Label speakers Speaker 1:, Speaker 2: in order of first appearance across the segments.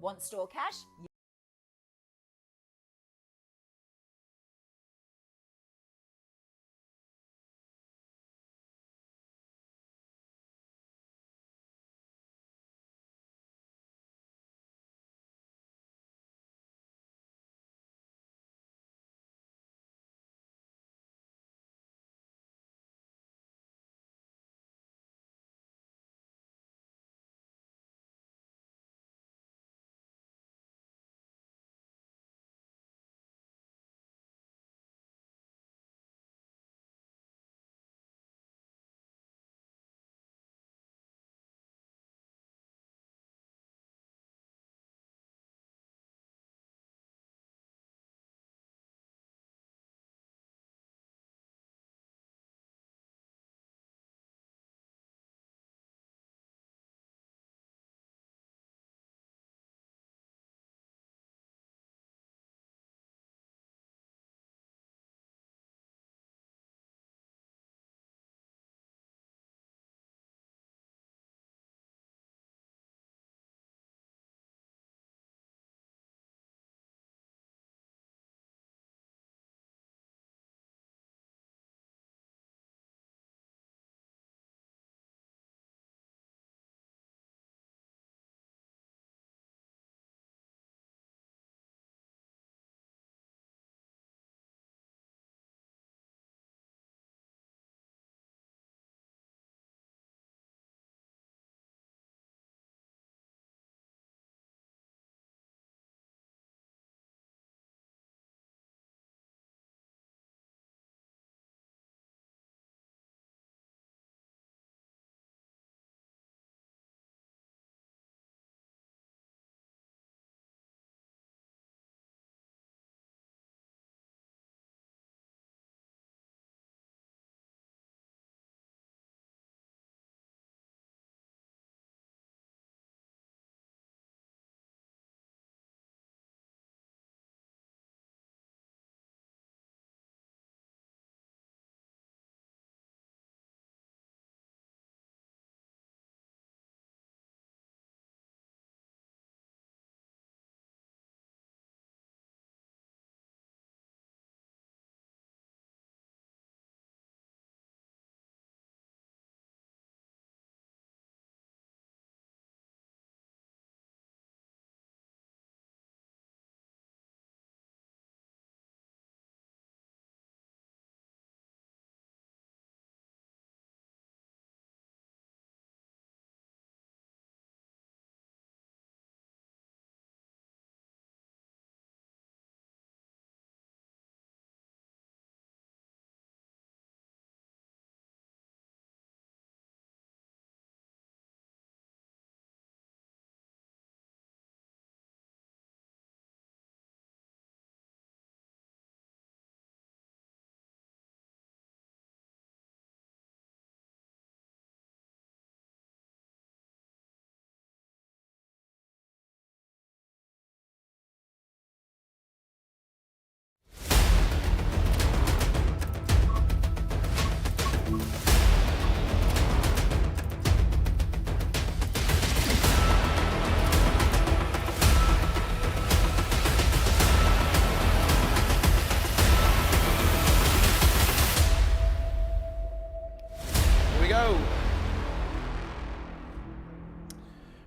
Speaker 1: Want store cash?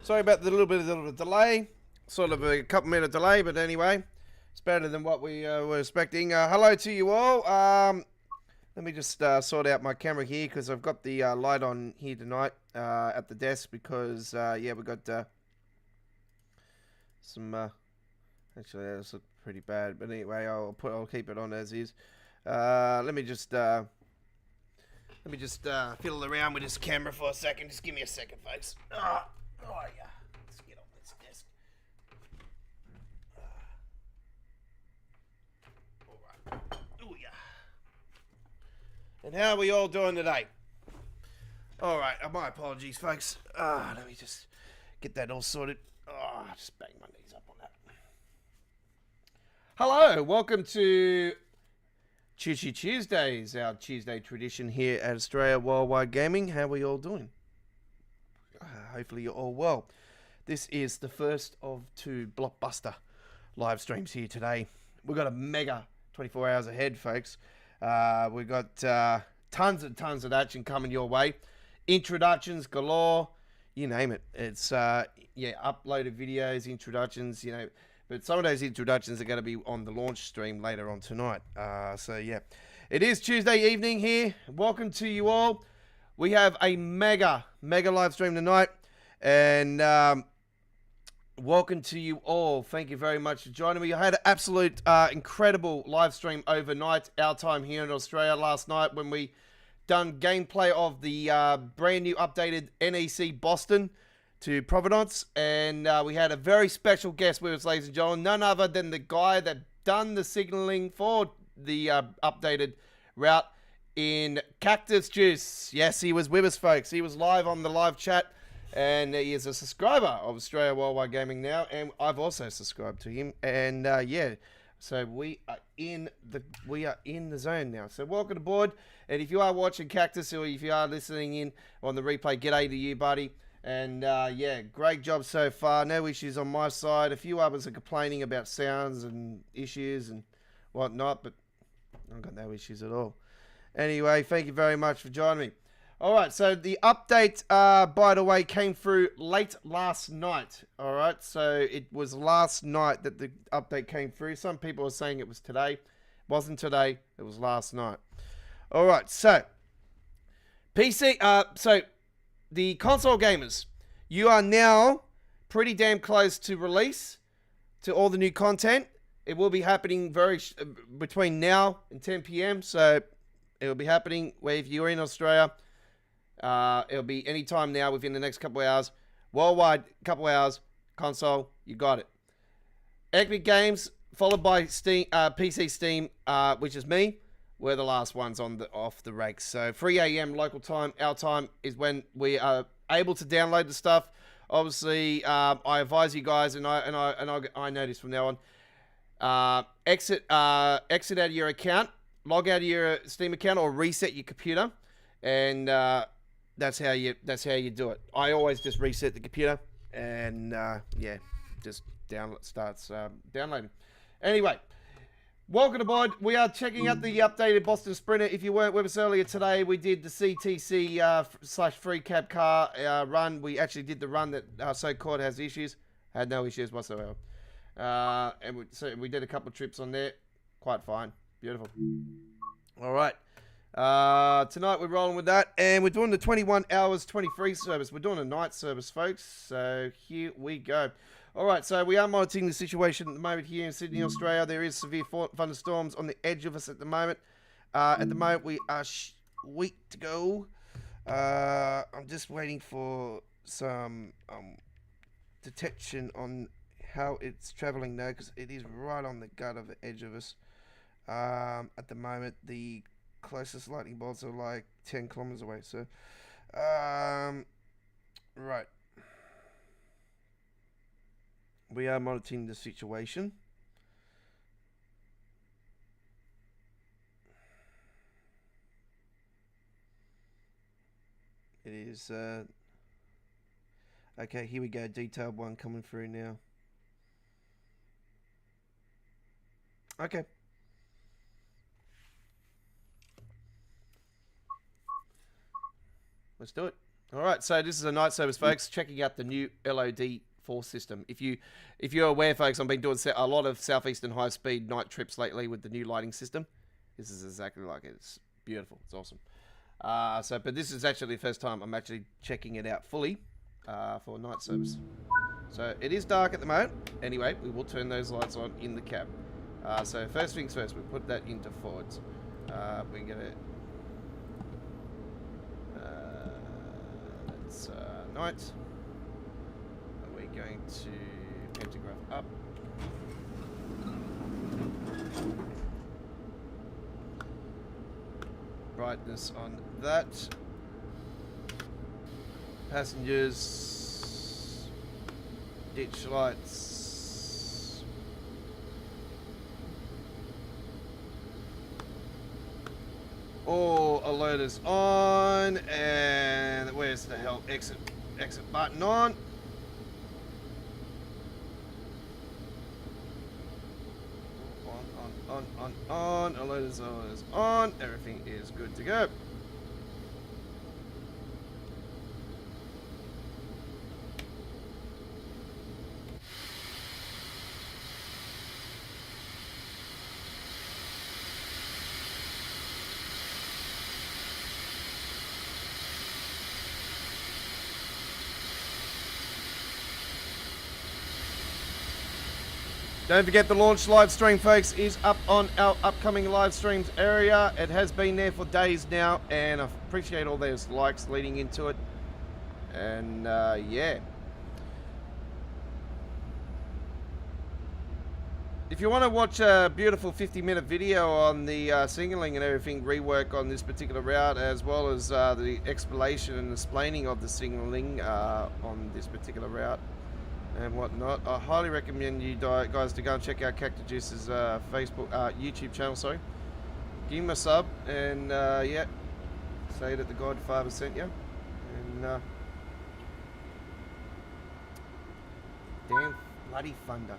Speaker 2: Sorry about the little bit of the delay, sort of a couple minute delay, but anyway, it's better than what we were expecting. Hello to you all. Let me just sort out my camera here because I've got the light on here tonight at the desk because yeah, we got some. Actually, that's look pretty bad, but anyway, I'll keep it on as is. Let me just fiddle around with this camera for a second. Just give me a second, folks. Oh yeah, let's get on this desk. All right. Oh yeah. And how are we all doing today? All right. My apologies, folks. Let me just get that all sorted. Just bang my knees up on that. Hello, welcome to Choo Choo Tuesdays, our Tuesday tradition here at Australia Worldwide Gaming. How are we all doing? Hopefully you're all well. This is the first of 2 blockbuster live streams here today. We've got a mega 24 hours ahead, folks. We've got tons and tons of action coming your way. Introductions galore, you name it. It's, uploaded videos, introductions, But some of those introductions are going to be on the launch stream later on tonight. It is Tuesday evening here. Welcome to you all. We have a mega live stream tonight. And welcome to you all. Thank you very much for joining me. I had an absolute incredible live stream overnight, our time here in Australia last night when we done gameplay of the brand new updated NEC Boston to Providence. And we had a very special guest with us, ladies and gentlemen. None other than the guy that done the signaling for the updated route in Cactus Juice. Yes, he was with us, folks. He was live on the live chat. And he is a subscriber of Australia Worldwide Gaming now, and I've also subscribed to him. And so we are in the zone now. So welcome aboard. And if you are watching Cactus, or if you are listening in on the replay, g'day to you, buddy. And great job so far. No issues on my side. A few others are complaining about sounds and issues and whatnot, but I've got no issues at all. Anyway, thank you very much for joining me. All right, so the update, by the way, came through late last night. All right, so it was last night that the update came through. Some people are saying it was today. It wasn't today. It was last night. All right, so PC. So the console gamers, you are now pretty damn close to release to all the new content. It will be happening between now and 10 p.m. So it will be happening where if you're in Australia. It'll be any time now within the next couple of hours. Worldwide, couple of hours. Console, you got it. Epic Games, followed by Steam, PC Steam, which is me. We're the last ones off the rakes. So 3 a.m. local time, our time, is when we are able to download the stuff. Obviously, I advise you guys, and I know this from now on. Exit out of your account, log out of your Steam account, or reset your computer, and that's how you do it. I always just reset the computer and just starts downloading. Anyway, welcome aboard. We are checking out the updated Boston Sprinter. If you weren't with us earlier today, we did the CTC / free cab car run. We actually did the run that so-called has issues. Had no issues whatsoever. And we did a couple of trips on there. Quite fine. Beautiful. All right. Tonight we're rolling with that, and we're doing the 21 hours 23 service. We're doing a night service, folks, so here we go. Alright, so we are monitoring the situation at the moment here in Sydney, Australia. There is severe thunderstorms on the edge of us at the moment. At the moment we are sweet to go. I'm just waiting for some detection on how it's traveling now, because it is right on the gut of the edge of us. At the moment, the closest lightning bolts are like 10 kilometers away. So, right. We are monitoring the situation. It is, okay, here we go. Detailed one coming through now. Okay. Let's do it. All right, so this is a night service, folks. Checking out the new LOD4 system. If you're aware, folks, I've been doing a lot of southeastern high-speed night trips lately with the new lighting system. This is exactly like it. It's beautiful. It's awesome. But this is actually the first time I'm actually checking it out fully for night service. So it is dark at the moment. Anyway, we will turn those lights on in the cab. So first things first, we put that into forwards. We're gonna. Night. We're going to pentagraph up. Brightness on that. Passengers. Ditch lights. All alerters on, and where's the hell exit button on? on. Alerters on. Everything is good to go. Don't forget the launch live stream, folks, is up on our upcoming live streams area. It has been there for days now, and I appreciate all those likes leading into it. And yeah. If you want to watch a beautiful 50-minute video on the signaling and everything, rework on this particular route, as well as the explanation and explaining of the signaling on this particular route and whatnot, I highly recommend you guys to go and check out Cactus Juice's Facebook, YouTube channel. Sorry, give him a sub, and yeah, say that the Godfather sent you. And damn bloody thunder,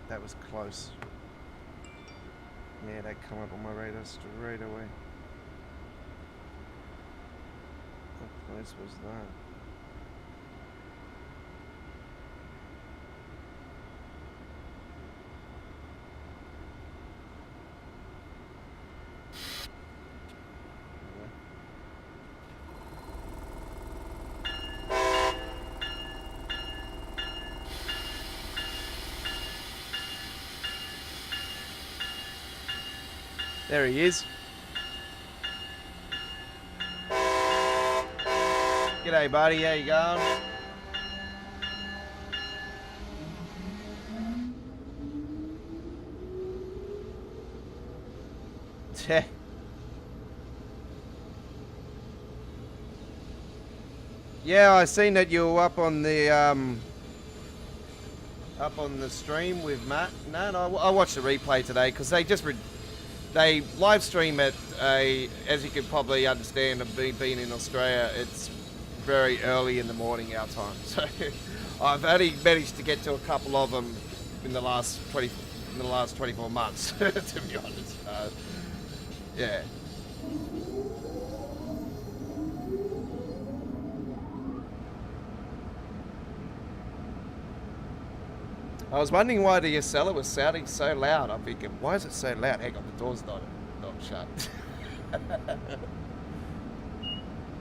Speaker 2: that was close. Yeah, that come up on my radar straight away. How close was that? There he is. G'day, buddy. How you going? Yeah, I seen that you were up on the stream with Matt. No, I watched the replay today because they just they live stream at as you could probably understand, being in Australia, it's very early in the morning our time. So I've only managed to get to a couple of them in the last 24 months, to be honest. Yeah. I was wondering why the seller was sounding so loud. I'm thinking, why is it so loud? Hang on, the door's not shut.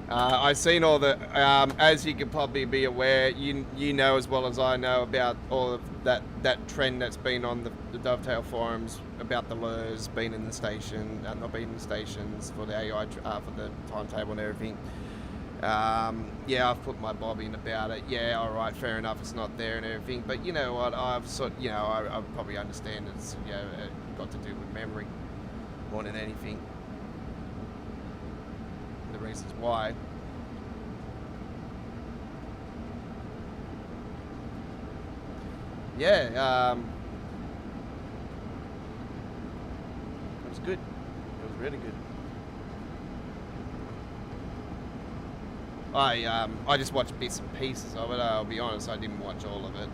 Speaker 2: I've seen all the, as you can probably be aware, you know as well as I know about all of that trend that's been on the Dovetail forums about the lures being in the station and not being in the stations for the AI, for the timetable and everything. Yeah, I've put my bob in about it. Yeah, all right, fair enough, it's not there and everything. But you know what? I probably understand it's got to do with memory more than anything. The reasons why. Yeah, it was good. It was really good. I just watched bits and pieces of it. I'll be honest, I didn't watch all of it.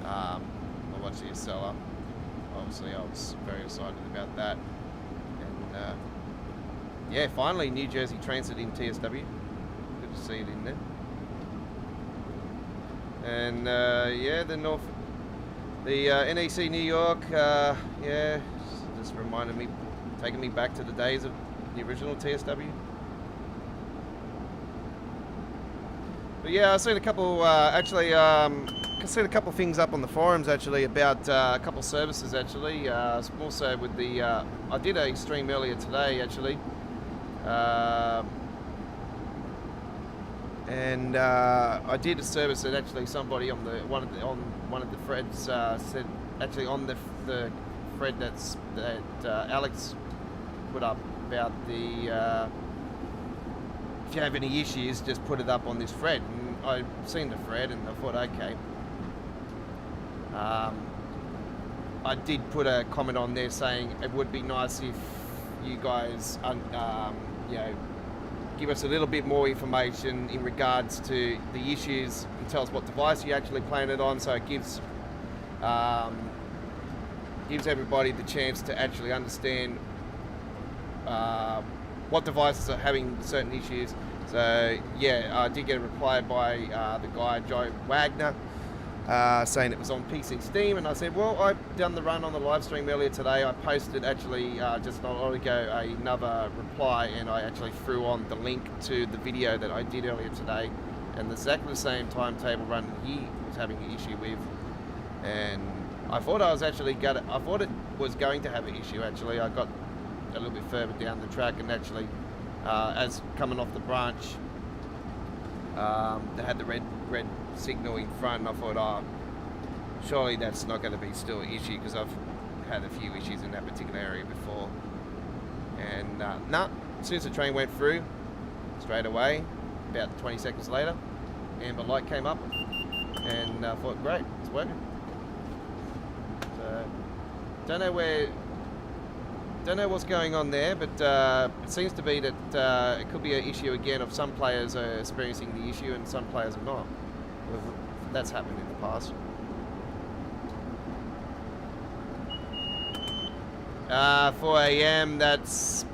Speaker 2: I watched the seller. Obviously, I was very excited about that. And yeah, finally, New Jersey Transit in TSW. Good to see it in there. And yeah, the NEC New York. Yeah, just reminded me, taking me back to the days of the original TSW. But yeah, I've seen a couple, actually, I've seen a couple things up on the forums actually about a couple services actually, more so with the, I did a stream earlier today actually, and I did a service that actually somebody on one of the threads said, actually on the thread that Alex put up about the, if you have any issues, just put it up on this thread. And I've seen the thread and I thought, okay. I did put a comment on there saying it would be nice if you guys, you know, give us a little bit more information in regards to the issues and tell us what device you actually playing it on, so it gives gives everybody the chance to actually understand what devices are having certain issues. So yeah, I did get a reply by the guy Joe Wagner saying it was on PC Steam, and I said, well, I've done the run on the live stream earlier today. I posted actually just not long ago another reply, and I actually threw on the link to the video that I did earlier today, and exactly the same timetable run he was having an issue with. And I thought I was actually going to have an issue. Actually, I got a little bit further down the track, and actually as coming off the branch, they had the red signal in front, and I thought, oh, surely that's not going to be still an issue, because I've had a few issues in that particular area before. And nah, as soon as the train went through, straight away, about 20 seconds later, amber light came up, and I thought, great, it's working. So don't know what's going on there, but it seems to be that it could be an issue again of some players are experiencing the issue and some players are not. That's happened in the past. 4 a.m. That's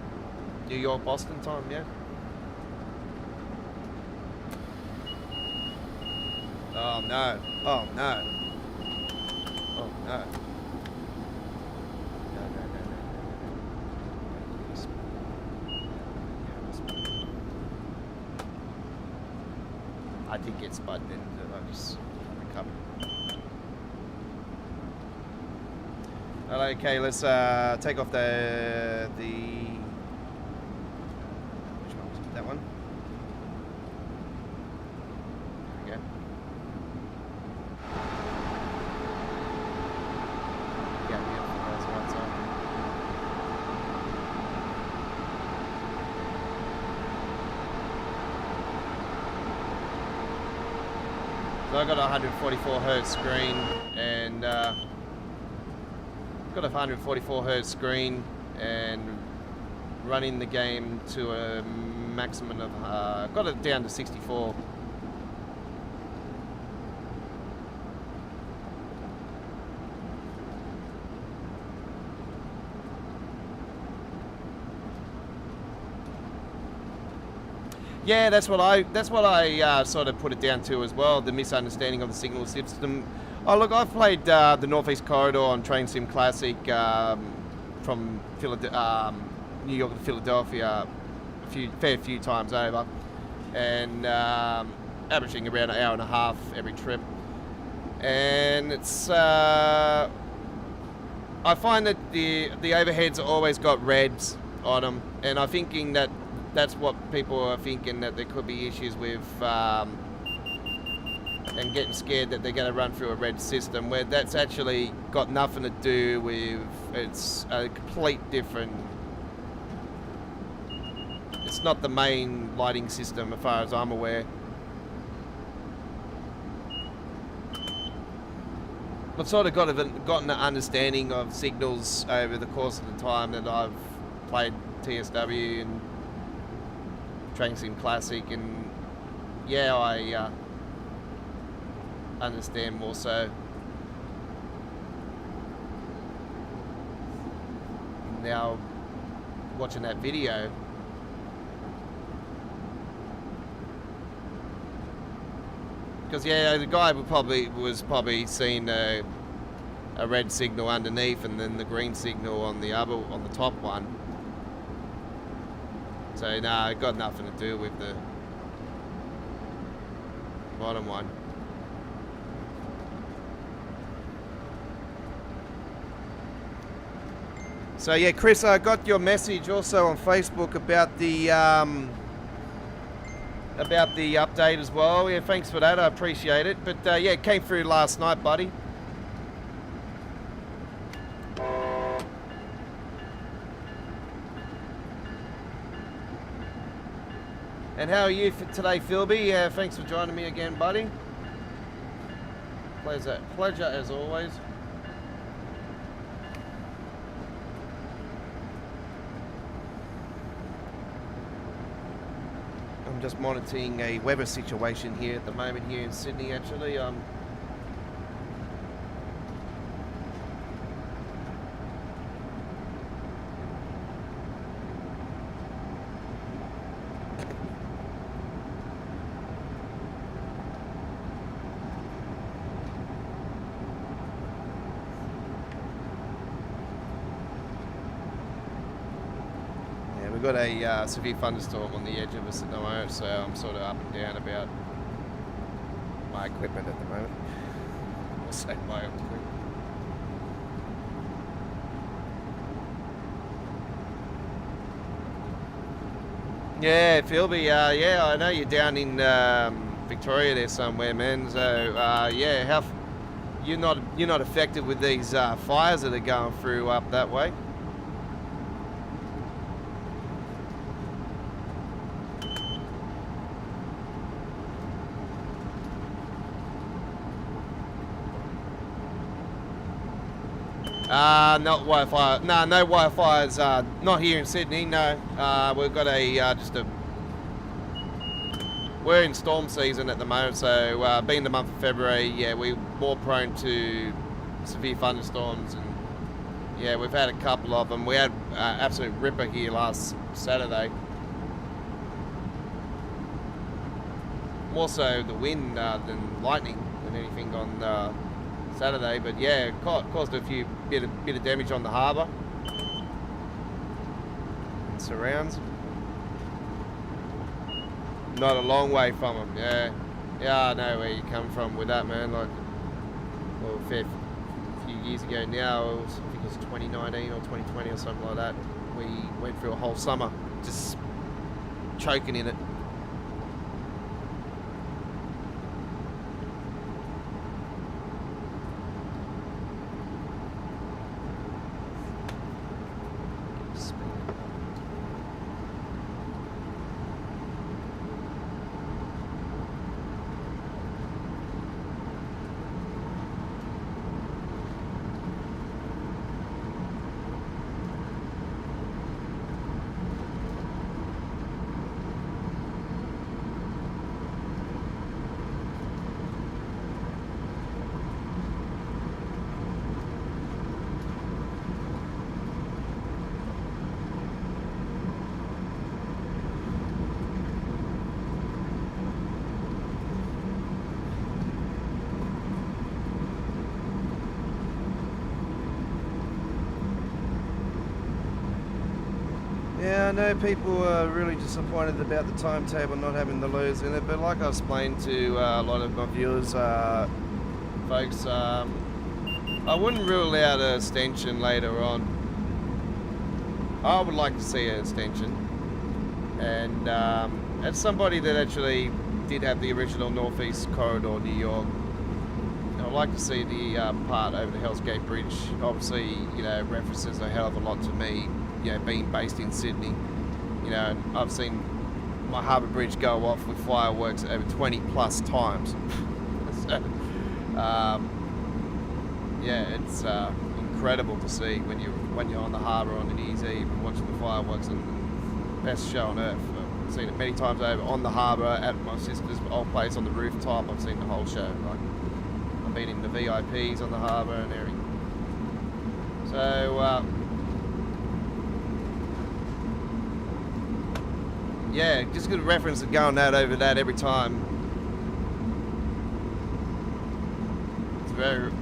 Speaker 2: New York, Boston time, yeah. Oh no! Oh no! Oh no! I did get spotted, and I just recovered. Okay, let's take off the which one was it? That one. There we go. Yeah, that's the right side. So I got a 144 hertz screen, and got a 144 hertz screen, and running the game to a maximum of got it down to 64. Yeah, that's what I sort of put it down to as well, the misunderstanding of the signal system. Oh look, I've played the Northeast Corridor on Train Sim Classic from New York to Philadelphia a fair few times over, and averaging around an hour and a half every trip. And it's I find that the overheads always got reds on them, and I'm thinking that that's what people are thinking, that there could be issues with and getting scared that they're going to run through a red system, where that's actually got nothing to do with, it's a complete different, it's not the main lighting system as far as I'm aware. I've sort of gotten an understanding of signals over the course of the time that I've played TSW and Train Sim Classic, and yeah, I understand more so. Now, watching that video, because yeah, the guy was probably seeing a red signal underneath, and then the green signal on the top one. So no, it got nothing to do with the bottom one. So yeah, Chris, I got your message also on Facebook about the update as well. Yeah, thanks for that. I appreciate it. But yeah, it came through last night, buddy. And how are you for today, Philby? Yeah, thanks for joining me again, buddy. Pleasure as always. I'm just monitoring a weather situation here at the moment here in Sydney, actually. got a severe thunderstorm on the edge of us at the moment, so I'm sort of up and down about my equipment at the moment. I'll say my equipment. Yeah, Philby, yeah, I know you're down in Victoria there somewhere, man. So, yeah, you're not affected with these fires that are going through up that way? Not Wi-Fi. No Wi-Fi's not here in Sydney. No, we've got we're in storm season at the moment. So being the month of February, yeah, we're more prone to severe thunderstorms, and yeah, we've had a couple of them. We had absolute ripper here last Saturday. More so the wind than lightning than anything on Saturday, but yeah, caused a bit of damage on the harbour and surrounds. Not a long way from them. Yeah, I know where you come from with that, man. Like, well, a few years ago now, I think it was 2019 or 2020 or something like that. We went through a whole summer just choking in it. Yeah, I know people are really disappointed about the timetable not having the lows in it, but like I explained to a lot of my viewers, folks, I wouldn't rule out an extension later on. I would like to see an extension, and as somebody that actually did have the original Northeast Corridor, New York, I'd like to see the part over the Hell's Gate Bridge. Obviously, you know, references a hell of a lot to me. You know, being based in Sydney, you know, I've seen my harbour bridge go off with fireworks over 20 plus times. So, yeah, it's incredible to see when you're on the harbour on an easy and watching the fireworks, and best show on earth. I've seen it many times over on the harbour at my sister's old place on the rooftop. I've seen the whole show. Like, I've been in the VIPs on the harbour and everything. So. Yeah, just good reference to going out over that every time. It's it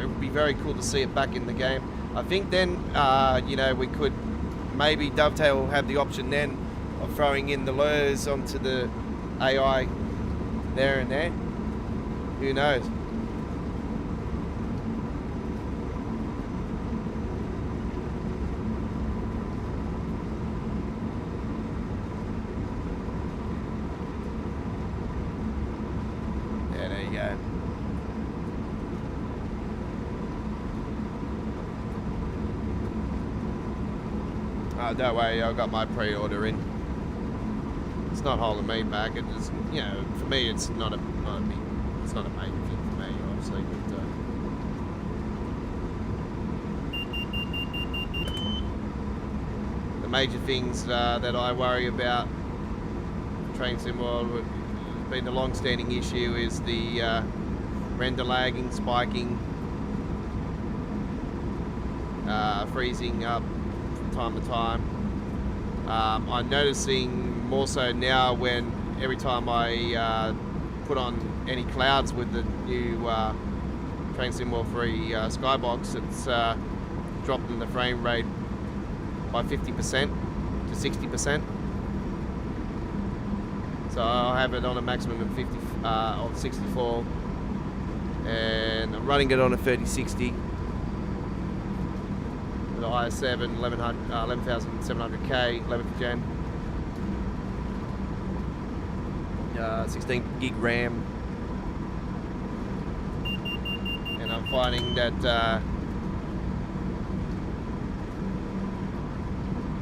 Speaker 2: would be very cool to see it back in the game. I think then, you know, we could maybe Dovetail have the option then of throwing in the lures onto the AI there and there. Who knows? That way I got my pre-order in. It's not holding me back. It just, you know, for me it's not a major thing for me, obviously. But, the major things that I worry about Train Sim World has been the long-standing issue is the render lagging, spiking, freezing up time to time. I'm noticing more so now when every time I put on any clouds with the new Train Sim World 3 Skybox, it's dropping the frame rate by 50% to 60%. So I'll have it on a maximum of 50 of 64, and I'm running it on a 3060 with a i7 11700K 11th gen, 16 gig RAM, and I'm finding that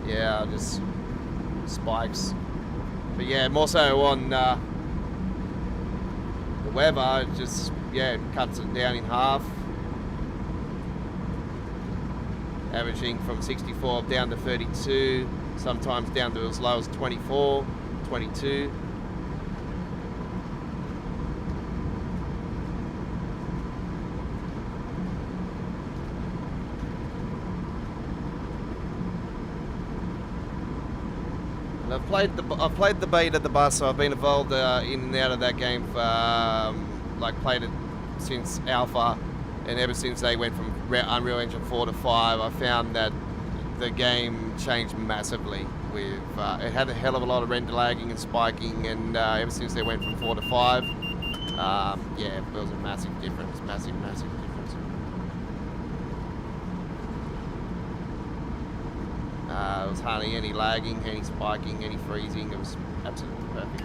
Speaker 2: yeah, just spikes. But yeah, more so on the weather, it just, yeah, it cuts it down in half. Averaging from 64 down to 32, sometimes down to as low as 24, 22. I've played the beta of the bus, so I've been involved in and out of that game for like played it since alpha, and ever since they went from Unreal Engine 4 to 5, I found that the game changed massively. With it had a hell of a lot of render lagging and spiking, and ever since they went from 4 to 5, yeah, it was a massive difference, massive difference. It was hardly any lagging, any spiking, any freezing. It was absolutely perfect.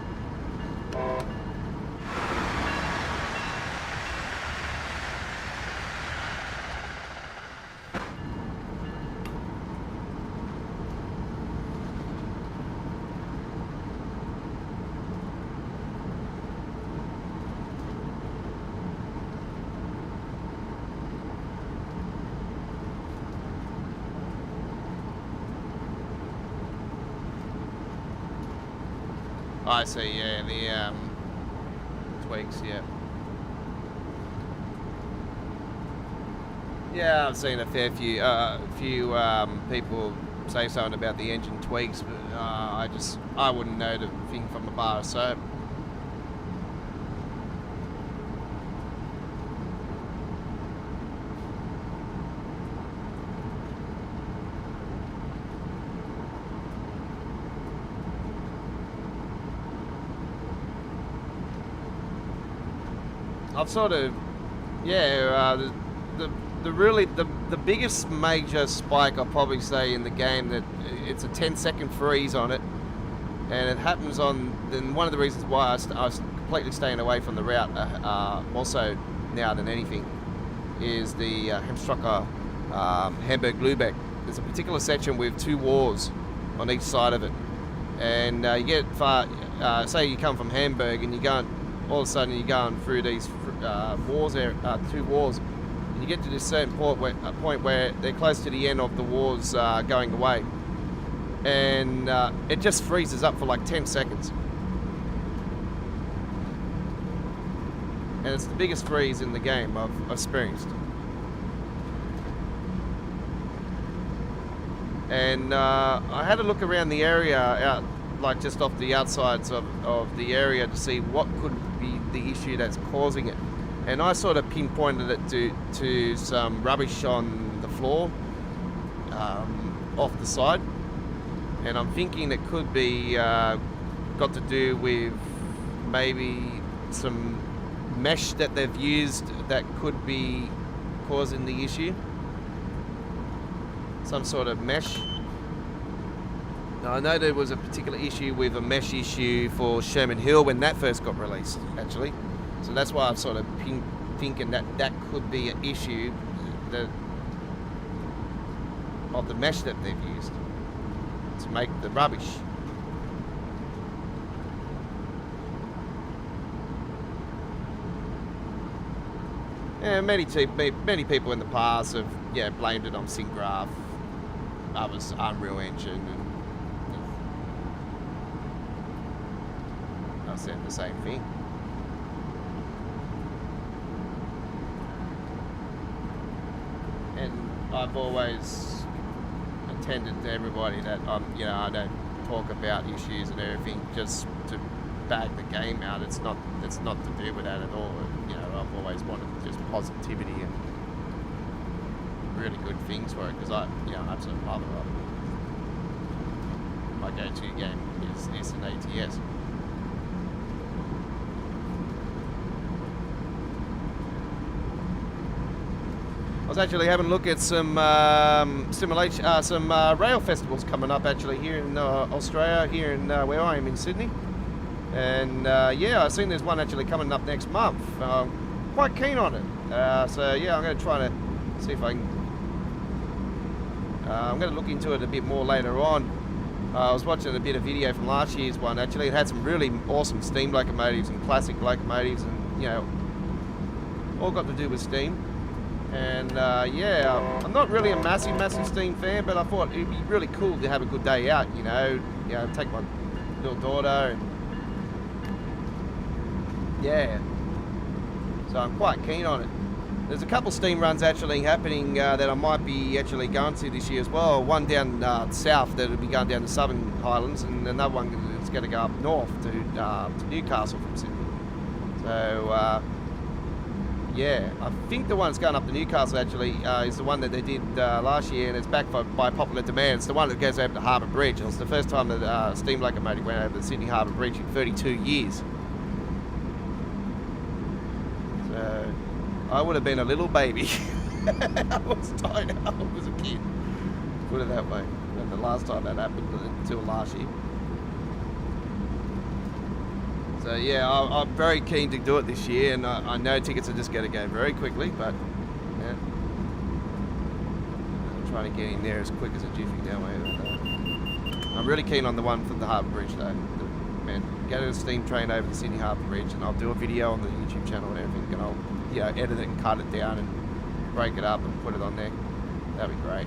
Speaker 2: I see, yeah, the tweaks, yeah. Yeah, I've seen a fair few people say something about the engine tweaks, but I wouldn't know the thing from a bar of soap. I've sort of, yeah, the biggest major spike I'll probably say in the game, that it's a 10-second freeze on it, and it happens on, then one of the reasons why I was completely staying away from the route, more so now than anything, is the Amtrak Hamburg-Lübeck. There's a particular section with 2 wars on each side of it, and you get far, say you come from Hamburg and you go, all of a sudden you're going through these wars, 2 wars, and you get to this certain point where they're close to the end of the wars going away, and it just freezes up for like 10 seconds. And it's the biggest freeze in the game I've experienced. And I had a look around the area, out like just off the outsides of the area, to see what could be the issue that's causing it. And I sort of pinpointed it to some rubbish on the floor, off the side. And I'm thinking it could be got to do with maybe some mesh that they've used that could be causing the issue. Some sort of mesh. Now, I know there was a particular issue with a mesh issue for Sherman Hill when that first got released, actually. So that's why I'm sort of thinking that could be an issue of the mesh that they've used to make the rubbish. Yeah, many people in the past have blamed it on SynGraph, others Unreal Engine, and I said the same thing. And I've always attended to everybody that I don't talk about issues and everything just to bag the game out. It's not to do with that at all. I've always wanted just positivity and really good things for it, because I absolutely love it. my go-to game is this and ATS. I was actually having a look at some rail festivals coming up actually here in Australia, here in where I am in Sydney, and yeah, I've seen there's one actually coming up next month. Quite keen on it, so yeah, I'm going to try to see if I can. I'm going to look into it a bit more later on. I was watching a bit of video from last year's one. Actually, it had some really awesome steam locomotives and classic locomotives, and you know, all got to do with steam. And yeah, I'm not really a massive steam fan, but I thought it'd be really cool to have a good day out. You know, take my little daughter, and yeah. So I'm quite keen on it. There's a couple steam runs actually happening that I might be actually going to this year as well. One down south that'll be going down to Southern Highlands, and another one that's going to go up north to Newcastle from Sydney. So yeah, I think the one that's going up to Newcastle actually is the one that they did last year, and it's back by popular demand. It's the one that goes over to Harbour Bridge. It's the first time that steam locomotive went over the Sydney Harbour Bridge in 32 years. So I would have been a little baby. I was tiny. I was a kid. Put it that way. And the last time that happened until last year. So yeah, I'm very keen to do it this year, and I know tickets are just going to go very quickly, but yeah, I'm trying to get in there as quick as a jiffy now. I'm really keen on the one from the Harbour Bridge though. Man, get a steam train over the Sydney Harbour Bridge, and I'll do a video on the YouTube channel and everything, and I'll edit it and cut it down and break it up and put it on there. That'd be great.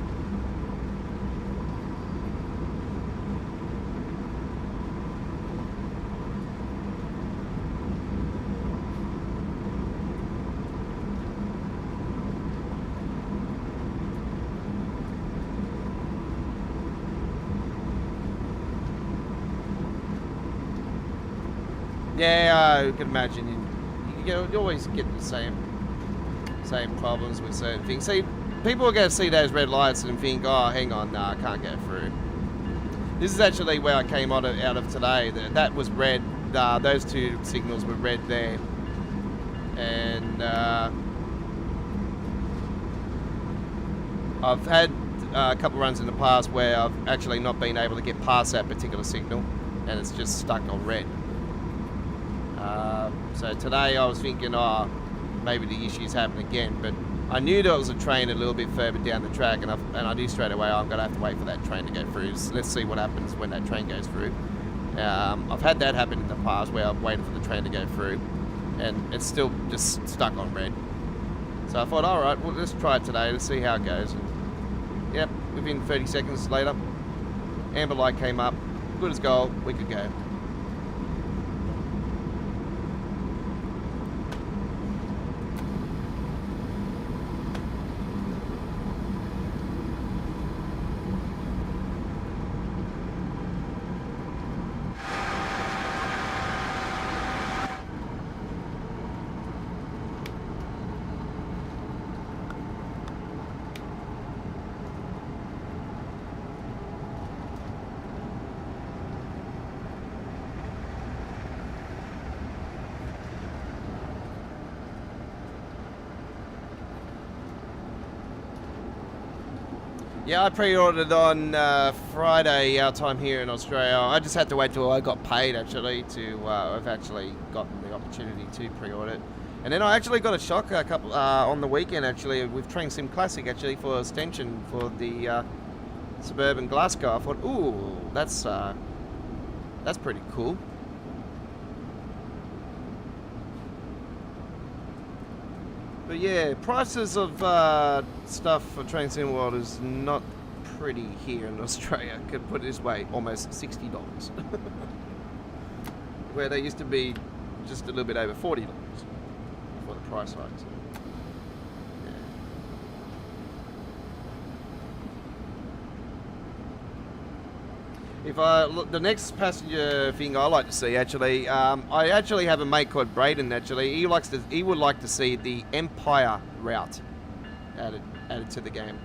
Speaker 2: Yeah, I can imagine you always get the same problems with certain things. See, people are going to see those red lights and think, oh, hang on, I can't go through. This is actually where I came out of today. That was red. Those two signals were red there. And I've had a couple runs in the past where I've actually not been able to get past that particular signal, and it's just stuck on red. So today I was thinking, oh, maybe the issues happen again, but I knew there was a train a little bit further down the track, and I knew straight away I'm going to have to wait for that train to go through. So let's see what happens when that train goes through. I've had that happen in the past where I've waited for the train to go through, and it's still just stuck on red. So I thought, all right, well, let's try it today. Let's see how it goes. And yep, within 30 seconds later, amber light came up, good as gold, we could go. Yeah, I pre-ordered on Friday, our time here in Australia. I just had to wait till I got paid, actually, to I've actually gotten the opportunity to pre-order it. And then I actually got a shock a couple on the weekend, actually, with Train Sim Classic, actually, for extension for the Suburban Glasgow. I thought, ooh, that's pretty cool. But yeah, prices of stuff for Train Sim World is not pretty here in Australia. I could put it this way, almost $60. Where they used to be just a little bit over $40 for the price hikes. Yeah. If I look, the next passenger thing I like to see, actually, I actually have a mate called Braden. Actually, he would like to see the Empire route added to the game.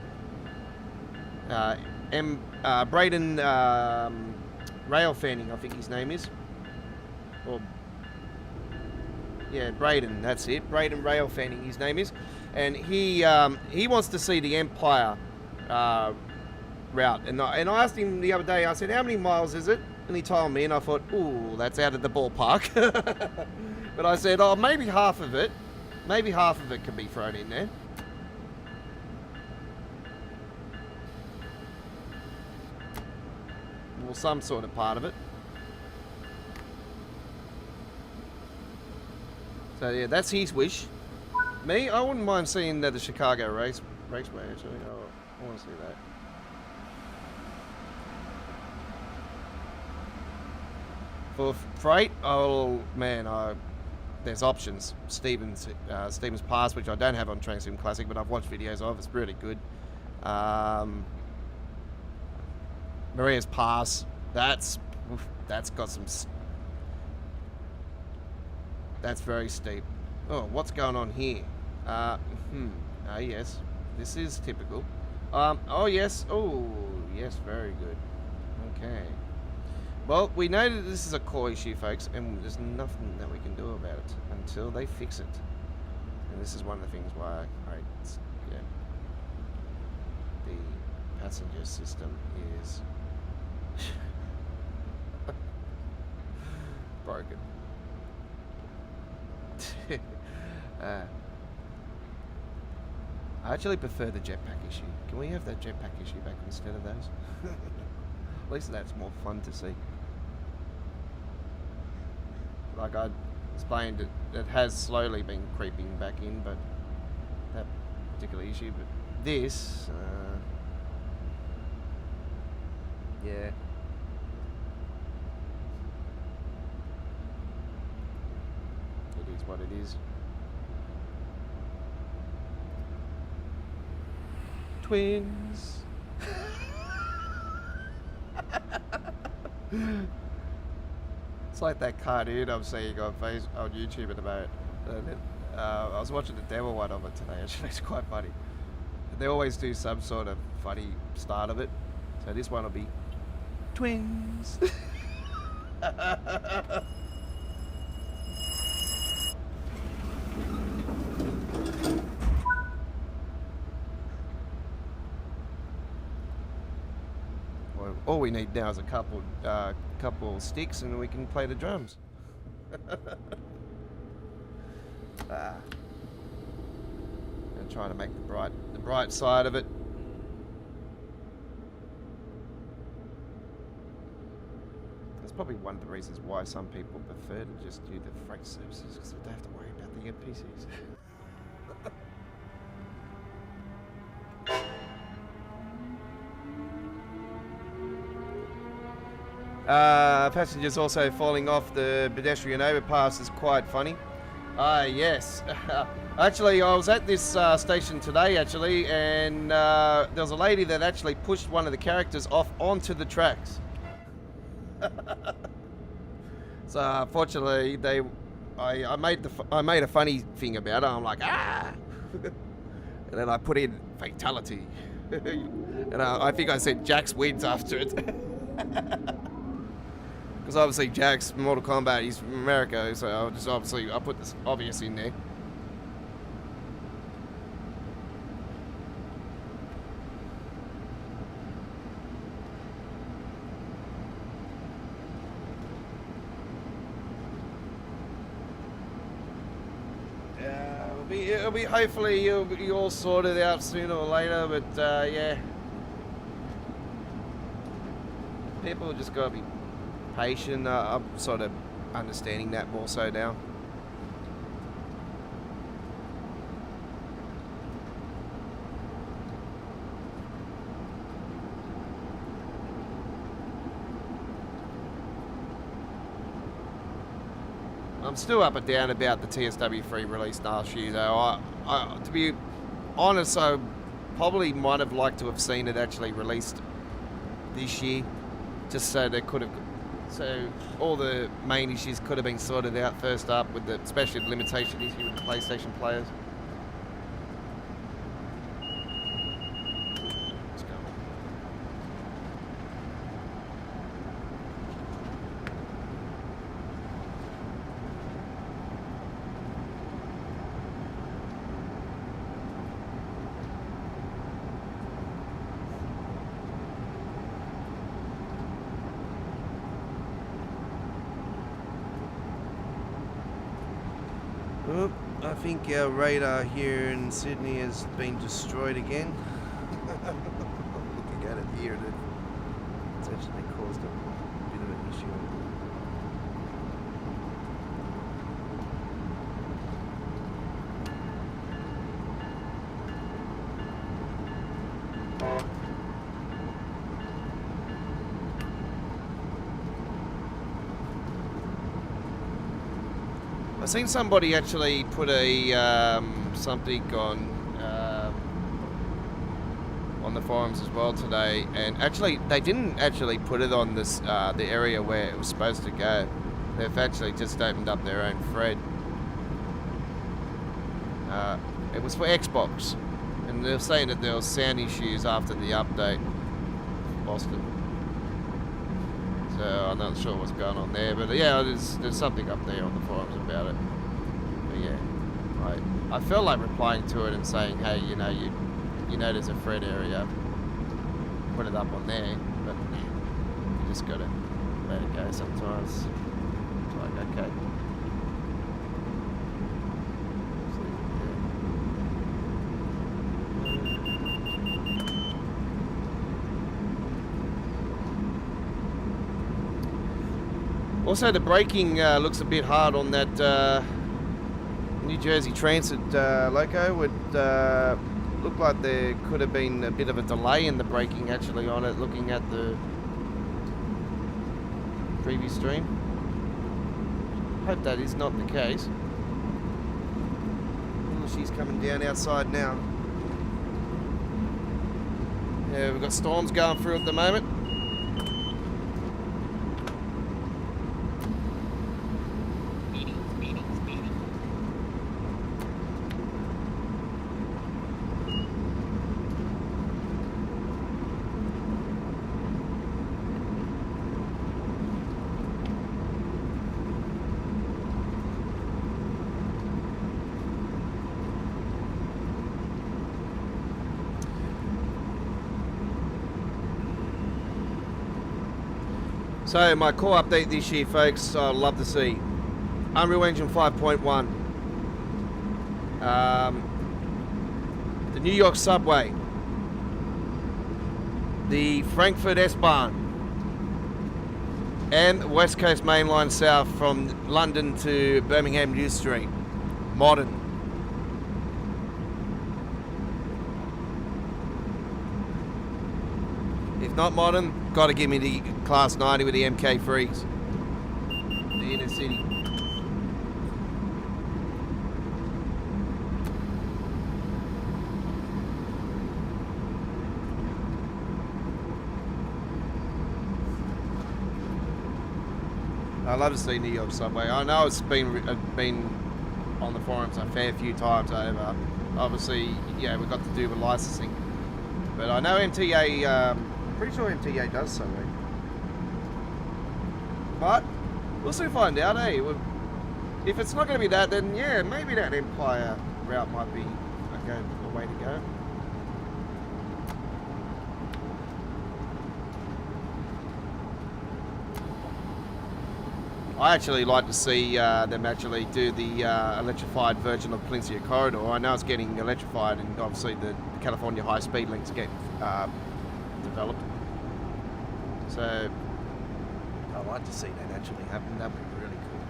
Speaker 2: Braden Rail Fanning, I think his name is. Or yeah, Braden, that's it. Braden Rail Fanning, his name is. And he wants to see the Empire route. And I asked him the other day, I said, how many miles is it? And he told me, and I thought, ooh, that's out of the ballpark. But I said, oh, maybe half of it. Maybe half of it could be thrown in there. Or some sort of part of it. So yeah, that's his wish. Me, I wouldn't mind seeing the Chicago Raceway actually. I want to see that. For freight, oh man, there's options. Stevens Pass, which I don't have on Train Sim Classic, but I've watched videos of. It's really good. Maria's Pass, that's got some. That's very steep. Oh, what's going on here? Yes, this is typical. Oh yes, very good. Okay. Well, we know that this is a core issue, folks, and there's nothing that we can do about it until they fix it. And this is one of the things why the passenger system is broken. I actually prefer the jetpack issue. Can we have that jetpack issue back instead of those? At least that's more fun to see. Like I explained, it has slowly been creeping back in, but that particular issue. But this, yeah. It is what it is. Twins. It's like that cartoon I'm seeing on YouTube at the moment. I was watching the demo one of it today. Actually, it's quite funny. They always do some sort of funny start of it. So this one will be twins. All we need now is a couple sticks, and we can play the drums. I'm trying to make the bright side of it. That's probably one of the reasons why some people prefer to just do the freight services, because they don't have to worry about the NPCs. Passengers also falling off the pedestrian overpass is quite funny. Yes. Actually, I was at this station today, actually, and there was a lady that actually pushed one of the characters off onto the tracks. So, unfortunately, I made a funny thing about it. I'm like, ah! And then I put in fatality. And I think I said Jax wins after it. Because obviously Jax, Mortal Kombat, he's from America, so I'll put this obvious in there. It'll be hopefully you'll be all sorted out sooner or later, but yeah. People just gotta be patient. I'm sort of understanding that more so now. I'm still up and down about the TSW3 release last year, though. To be honest, I probably might have liked to have seen it actually released this year, just so they could have. So all the main issues could have been sorted out first up, with the especially the limitation issue with the PlayStation players. What's going Oh, I think our radar here in Sydney has been destroyed again. Looking at it here, it's actually caused a bit of an issue. I've seen somebody actually put a something on the forums as well today, and actually they didn't actually put it on this the area where it was supposed to go. They've actually just opened up their own thread. It was for Xbox, and they're saying that there was sound issues after the update. Boston. So I'm not sure what's going on there, but yeah, there's something up there on the forums about it. But yeah, I felt like replying to it and saying, hey, you know there's a thread area, put it up on there, but you just gotta let it go sometimes. It's like, okay. Also, the braking looks a bit hard on that New Jersey Transit Loco. Would look like there could have been a bit of a delay in the braking actually on it, looking at the previous stream. Hope that is not the case. Oh, she's coming down outside now. Yeah, we've got storms going through at the moment. So my core update this year, folks, I'd love to see Unreal Engine 5.1, the New York subway, the Frankfurt S-Bahn, and the West Coast Main Line South from London to Birmingham New Street, modern. If not modern, gotta give me the Class 90 with the MK3s. The inner city. I love to see New York subway. I know it's been on the forums a fair few times over. Obviously, yeah, we've got to do with licensing. But I know MTA, pretty sure MTA does subway. But we'll soon find out, eh? If it's not going to be that, then yeah, maybe that Empire route might be a way to go. I actually like to see them actually do the electrified version of Peninsula Corridor. I know it's getting electrified, and obviously the California high-speed link's getting developed. So I'd like to see that actually happen. That would be really cool.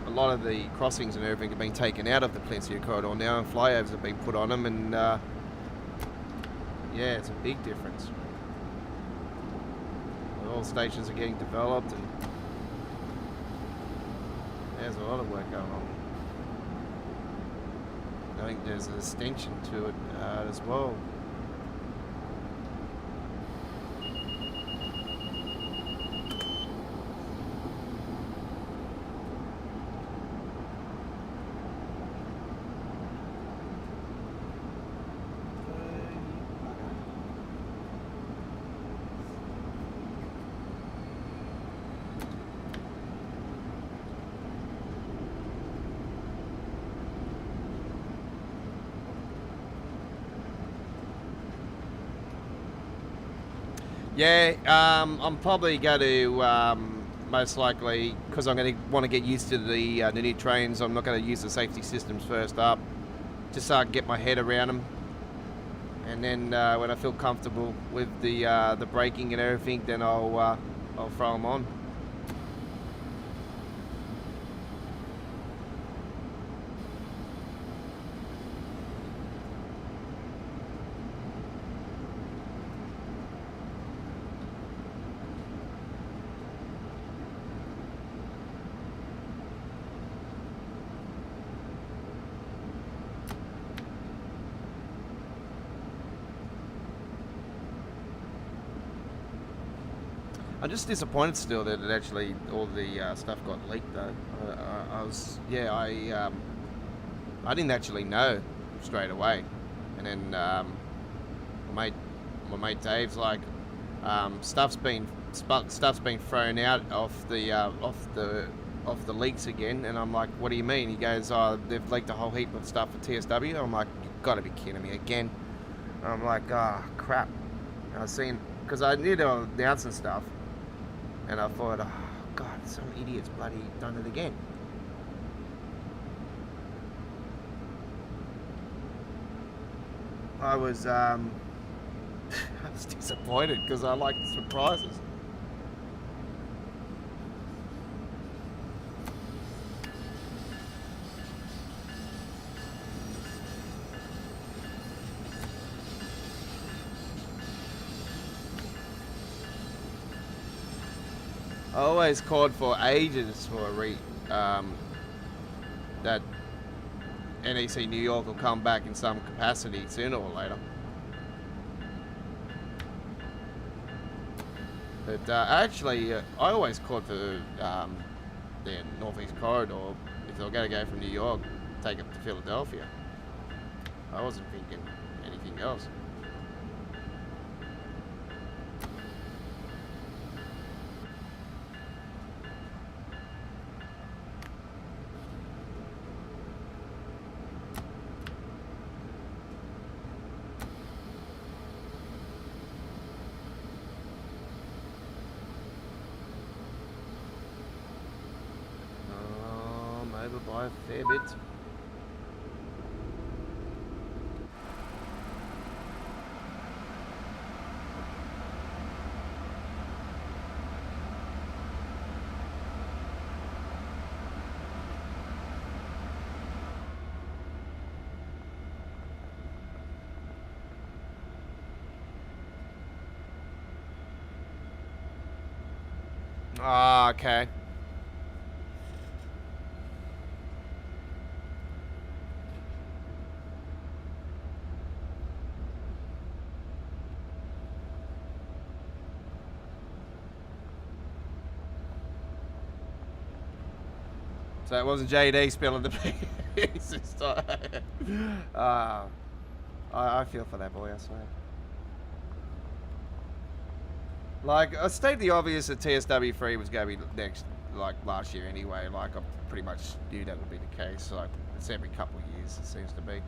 Speaker 2: A lot of the crossings and everything have been taken out of the Peninsula Corridor now, and flyovers have been put on them, and yeah, it's a big difference. All stations are getting developed, and there's a lot of work going on. I think there's a distinction to it as well. Yeah, I'm probably going to, most likely, because I'm going to want to get used to the new trains, I'm not going to use the safety systems first up. Just so I can get my head around them. And then when I feel comfortable with the braking and everything, then I'll throw them on. I'm just disappointed still that it actually all the stuff got leaked though. I didn't actually know straight away, and then my mate Dave's like, stuff's been thrown out off the leaks again, and I'm like, what do you mean? He goes, oh, they've leaked a whole heap of stuff for TSW. I'm like, you've got to be kidding me again. I'm like, oh crap. And I seen, because I knew they were announcing stuff. And I thought, oh, God, some idiot's bloody done it again. I was disappointed because I like surprises. I always called for ages for that NEC New York will come back in some capacity sooner or later. But actually, I always called for the Northeast Corridor. If they were going to go from New York, take it to Philadelphia. I wasn't thinking anything else. By a fair bit. Ah, okay. So it wasn't JD spilling the piece this time. I feel for that boy, I swear. Like, I stated the obvious that TSW3 was going to be next, like, last year anyway. Like, I pretty much knew that would be the case. Like, it's every couple of years, it seems to be.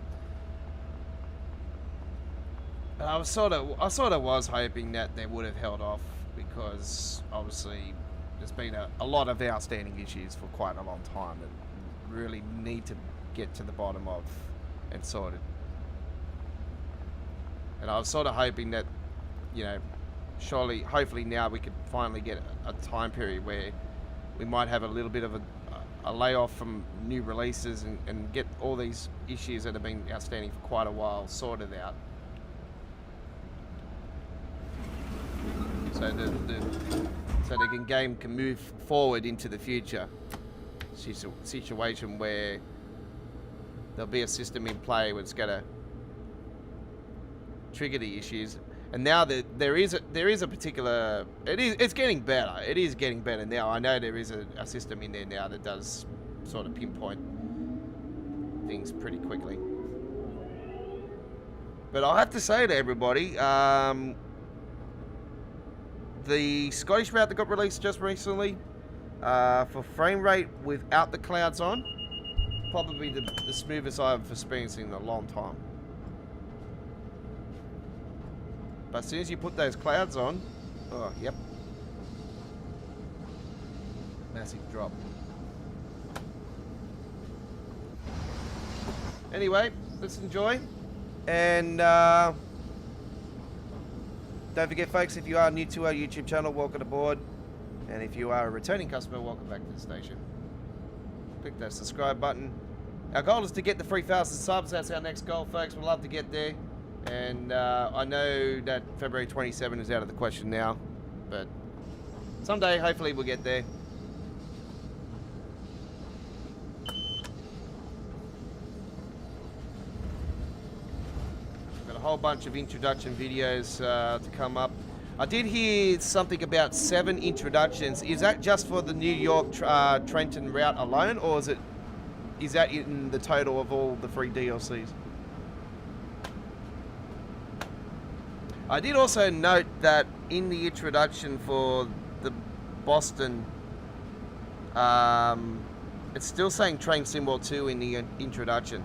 Speaker 2: But I sort of was hoping that they would have held off because, obviously, there's been a lot of outstanding issues for quite a long time that really need to get to the bottom of and sorted. And I was sort of hoping that, you know, hopefully now we could finally get a time period where we might have a little bit of a layoff from new releases and get all these issues that have been outstanding for quite a while sorted out. So the game can move forward into the future. Situation where there'll be a system in play where it's going to trigger the issues. And now that there is a particular, it's getting better. It is getting better now. I know there is a system in there now that does sort of pinpoint things pretty quickly. But I'll have to say to everybody, the Scottish route that got released just recently, for frame rate without the clouds on, probably the smoothest I've experienced in a long time. But as soon as you put those clouds on, Oh, yep. Massive drop. Anyway, let's enjoy. And don't forget, folks, if you are new to our YouTube channel, welcome aboard. And if you are a returning customer, welcome back to the station. Click that subscribe button. Our goal is to get the 3,000 subs. That's our next goal, folks. We'd love to get there. And I know that February 27 is out of the question now, but someday, hopefully, we'll get there. Got a whole bunch of introduction videos to come up. I did hear something about 7 introductions. Is that just for the New York Trenton route alone, or is that in the total of all the free DLCs? I did also note that in the introduction for the Boston, it's still saying Train Symbol 2 in the introduction,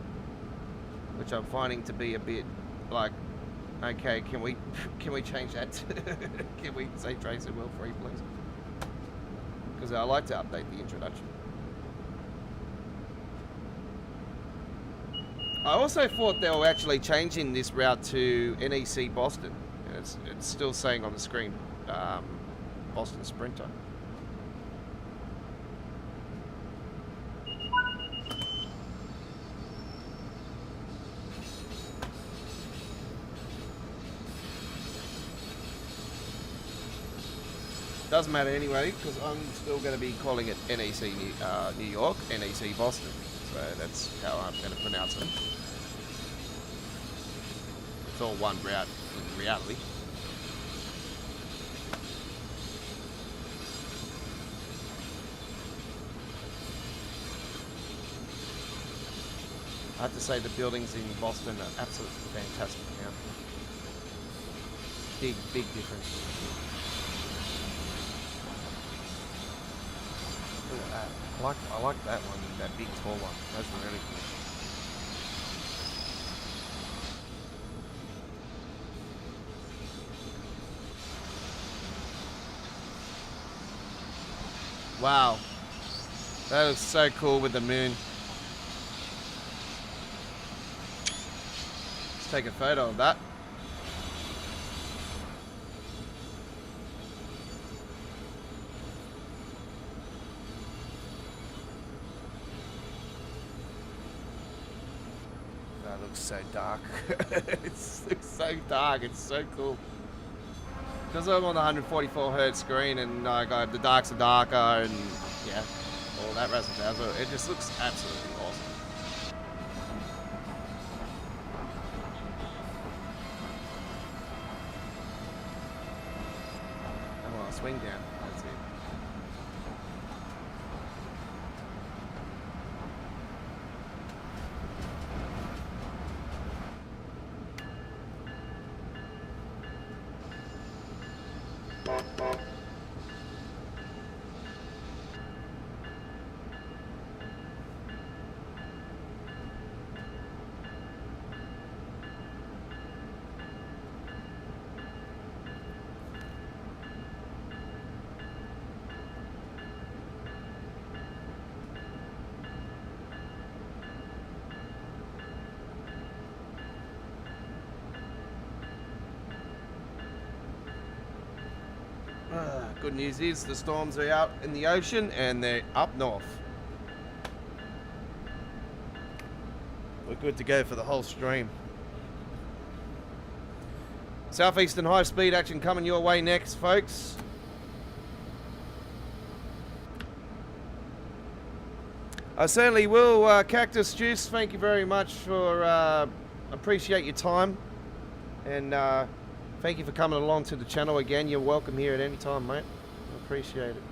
Speaker 2: which I'm finding to be a bit like, okay, can we change that? Can we say Train Symbol 3, please? Because I like to update the introduction. I also thought they were actually changing this route to NEC Boston. It's still saying on the screen, Boston Sprinter. Doesn't matter anyway, because I'm still going to be calling it NEC New York, NEC Boston. So that's how I'm going to pronounce it. It's all one route in reality. I have to say the buildings in Boston are absolutely fantastic now. Big difference. Look at that. I like that one, that big tall one. That's really cool. Wow. That looks so cool with the moon. Let's take a photo of that. That looks so dark. It looks so dark. It's so cool. Because I'm on the 144 hertz screen and the darks are darker and yeah, all that razzle dazzle. It just looks absolutely awesome. I want to swing down. That's it. Good news is the storms are out in the ocean and they're up north. We're good to go for the whole stream. Southeastern high speed action coming your way next, folks. I certainly will. Cactus Juice, thank you very much for appreciate your time, and thank you for coming along to the channel again. You're welcome here at any time, mate. I appreciate it.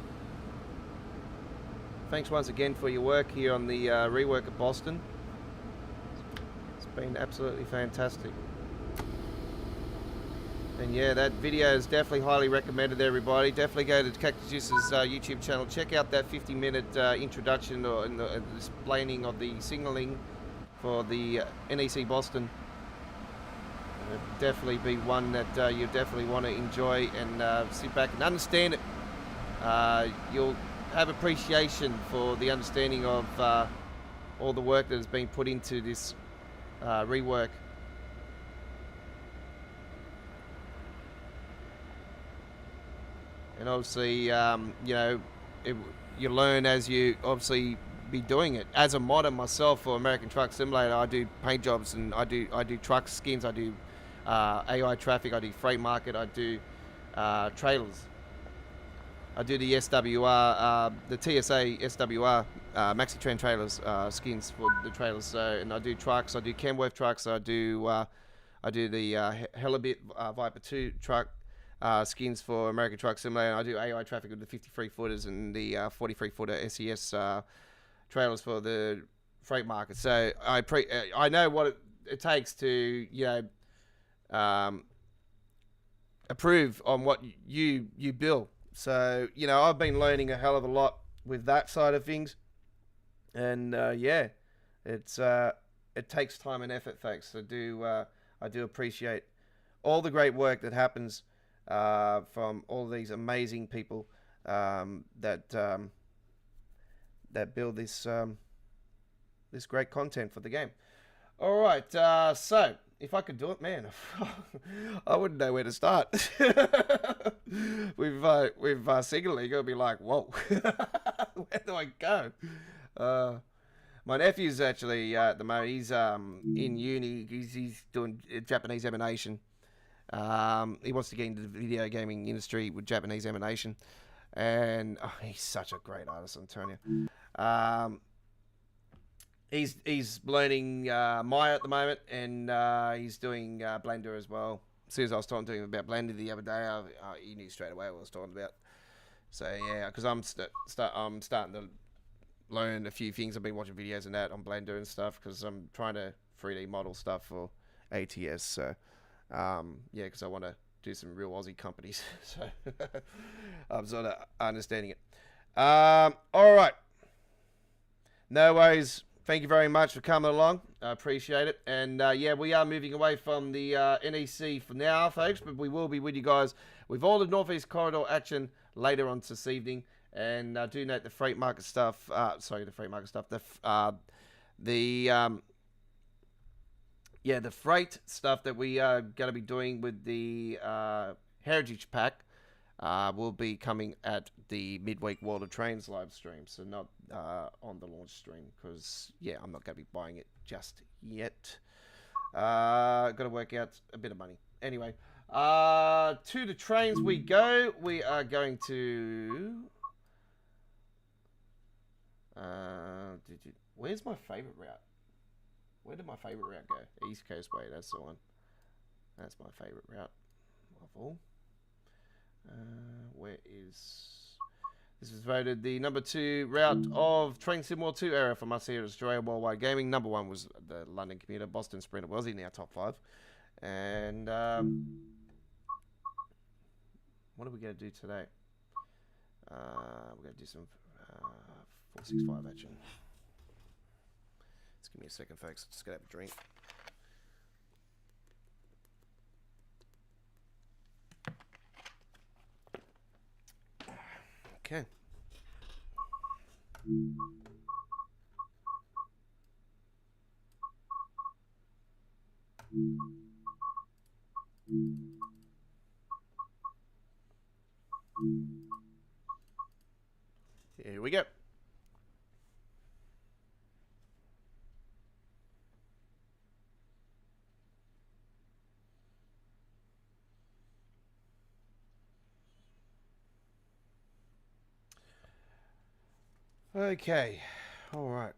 Speaker 2: Thanks once again for your work here on the rework of Boston. It's been absolutely fantastic. And yeah, that video is definitely highly recommended, everybody. Definitely go to Cactus Juice's YouTube channel. Check out that 50-minute introduction or the explaining of the signaling for the NEC Boston. It'll definitely be one that you definitely want to enjoy and sit back and understand it. You'll have appreciation for the understanding of all the work that has been put into this rework. And obviously, you know, you learn as you obviously be doing it. As a modder myself for American Truck Simulator, I do paint jobs and I do truck skins, I do AI traffic, I do freight market, I do trailers. I do the SWR, the TSA SWR Maxi Trend trailers skins for the trailers. So, and I do trucks, I do Kenworth trucks, I do the Helibit Viper 2 truck skins for American Truck Simulator. I do AI traffic with the 53 footers and the 43 footer SES trailers for the freight market. So I know what it takes to, you know, approve on what you build. So, you know, I've been learning a hell of a lot with that side of things. And yeah, it takes time and effort, folks. I do appreciate all the great work that happens from all these amazing people that build this this great content for the game. All right, so if I could do it, man, I wouldn't know where to start. with Single League, it'll be like, whoa, where do I go? My nephew's actually at the moment. He's in uni. He's doing Japanese animation. He wants to get into the video gaming industry with Japanese animation, and he's such a great artist, I'm telling you. He's learning Maya at the moment, and he's doing Blender as well. As soon as I was talking to him about Blender the other day, he knew straight away what I was talking about. So yeah, because I'm starting to learn a few things. I've been watching videos and that on Blender and stuff because I'm trying to 3D model stuff for ATS. So yeah, because I want to do some real Aussie companies. So I'm sort of understanding it. All right, no worries. Thank you very much for coming along. I appreciate it. And yeah, we are moving away from the NEC for now, folks, but we will be with you guys with all the Northeast Corridor action later on this evening. And do note the freight market stuff. Sorry, the freight market stuff. The freight stuff that we are going to be doing with the Heritage Pack will be coming at the midweek World of Trains live stream, so not on the launch stream, because yeah, I'm not going to be buying it just yet. Got to work out a bit of money. Anyway, to the trains we go. We are going to. Where's my favorite route? Where did my favorite route go? East Coast Way. That's the one. That's my favorite route of all. Where is this? Is voted the number 2 route of Train Sim World 2 era from us here at Australia Worldwide Gaming. Number 1 was the London Commuter. Boston Sprinter was in our top 5. And what are we going to do today? We're going to do some 465 action. Just give me a second, folks. Just going to have a drink. Okay. Here we go. Okay, all right.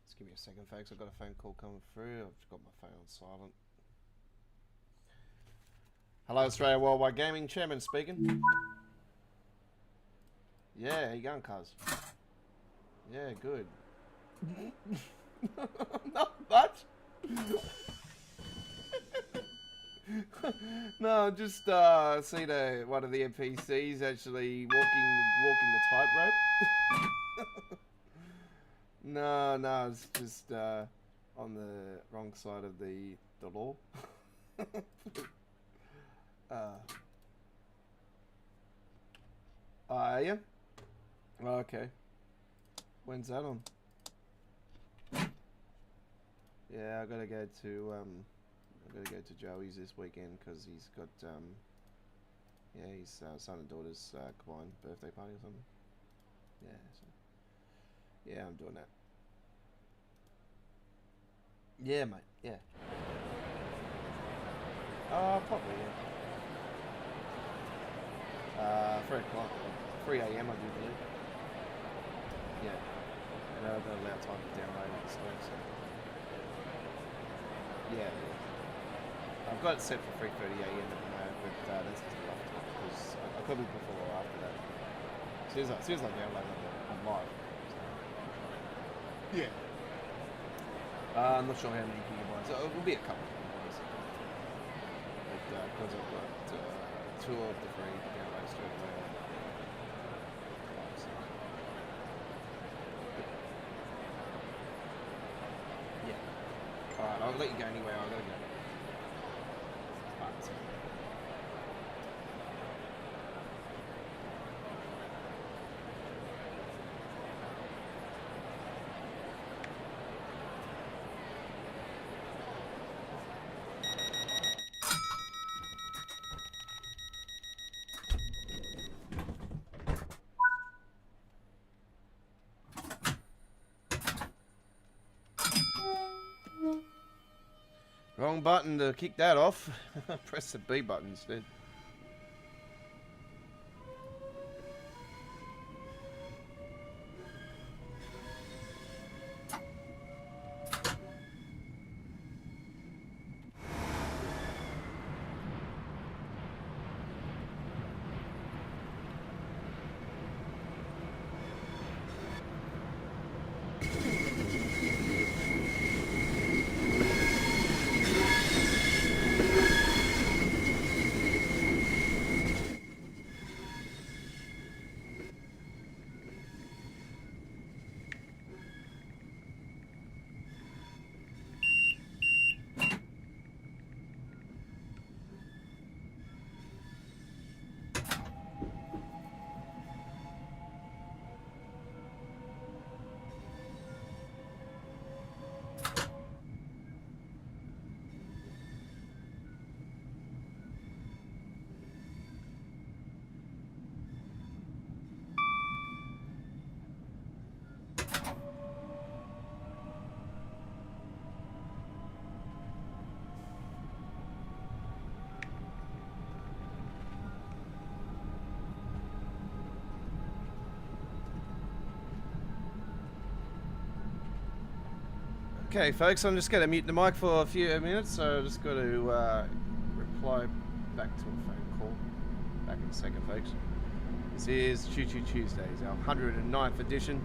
Speaker 2: Just give me a second, folks. I've got a phone call coming through. I've got my phone on silent. Hello, Australia Worldwide Gaming. Chairman speaking. Yeah, how you going, cuz? Yeah, good. Not much. No, just seen one of the NPCs actually walking the tightrope. No, it's just on the wrong side of the law. Are you? Oh, okay. When's that on? Yeah, I gotta go to Joey's this weekend because he's got yeah, his son and daughter's combined birthday party or something. Yeah, so yeah, I'm doing that. Yeah, mate. Yeah. Probably. Yeah. 3 o'clock, 3 a.m. I do believe. Yeah. And I don't allow time to download it, so. Yeah. I've got it set for 3:30 a.m. at the moment, but that's just a rough time because I could be before or after that. As soon as I download it, I'm live. So. Yeah. I'm not sure how many gigabytes. It will be a couple of gigabytes. But because I've got 2 of the 3 downloads straight away. Yeah. Alright, I'll let you go anyway. I've got to go. Alright, so. Wrong button to kick that off. Press the B button instead. Okay, folks, I'm just going to mute the mic for a few minutes, so I've just got to reply back to a phone call. Back in a second, folks. This is Choo Choo Tuesdays, our 109th edition.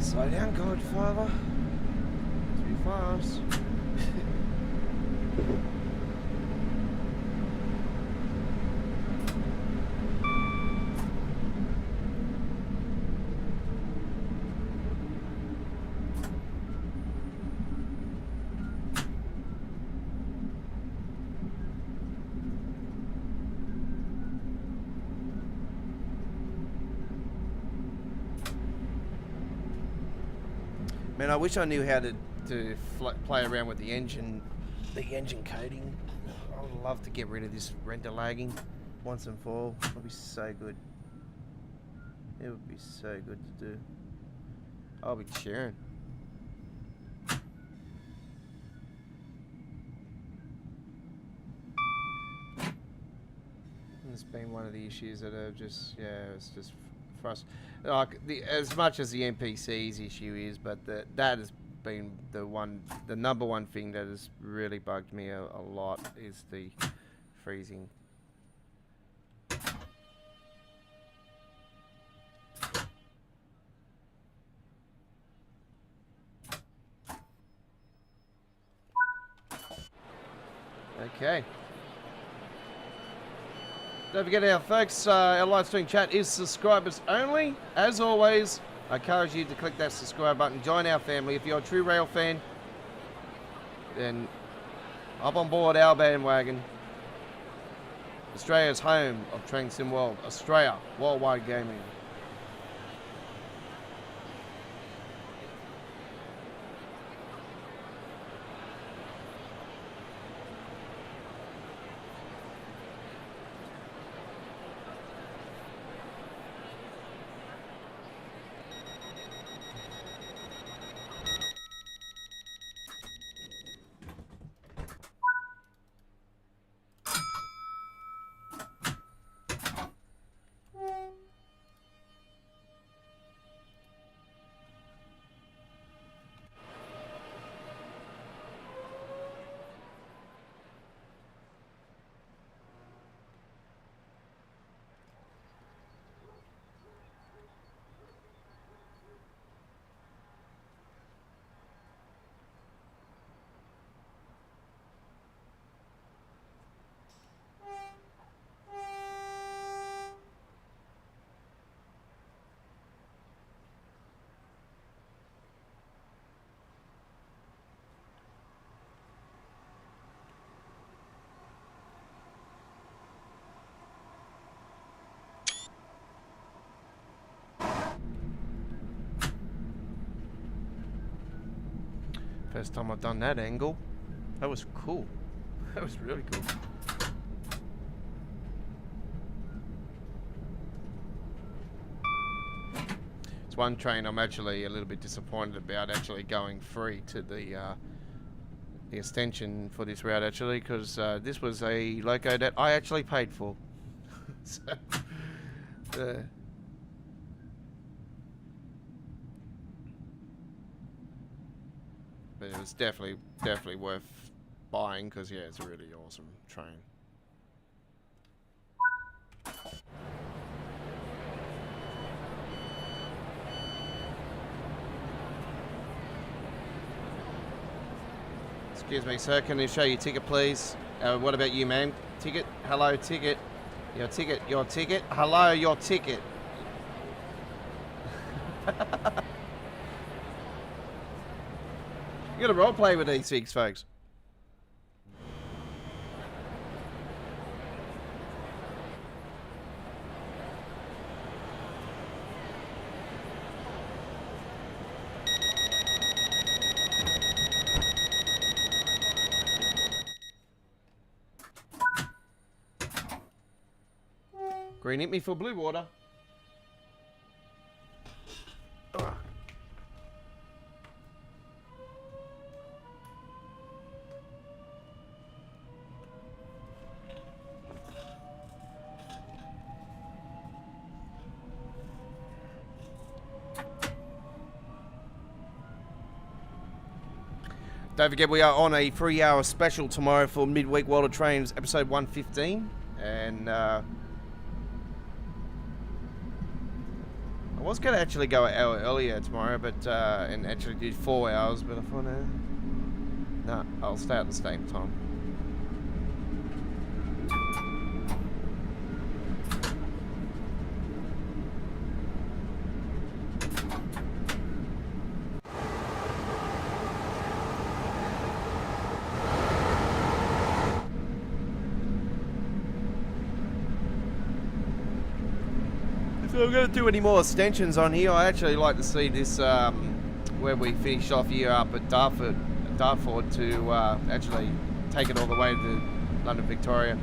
Speaker 2: Slow down, Godfather. Too fast. Man, I wish I knew how to play around with the engine coding. I would love to get rid of this render lagging once and for all. It would be so good. It would be so good to do. I'll be cheering. It's been one of the issues that have just, yeah, it's just frustrating. Like as much as the NPC's issue is, but that has been the number one thing that has really bugged me a lot is the freezing. Okay. Don't forget our folks, our live stream chat is subscribers only. As always, I encourage you to click that subscribe button, join our family. If you're a true rail fan, then hop on board our bandwagon. Australia's home of Train Sim World. Australia, worldwide gaming. First time I've done that angle. That was cool. That was really cool. It's one train I'm actually a little bit disappointed about actually going free to the extension for this route actually, because this was a loco that I actually paid for. So, but it was definitely worth buying because, yeah, it's a really awesome train. Excuse me, sir, can you show your ticket, please? What about you, ma'am? Ticket? Hello, ticket. Your ticket, your ticket. Hello, your ticket. You gotta roleplay with these things, folks. Green hit me for blue water. Ugh. Don't forget we are on a 3-hour special tomorrow for Midweek World of Trains episode 115, and I was going to actually go an hour earlier tomorrow, but and actually do 4 hours, but I thought, no, I'll stay at the same time. If I'm going to do any more extensions on here, I actually like to see this where we finished off here up at Dartford to actually take it all the way to London Victoria.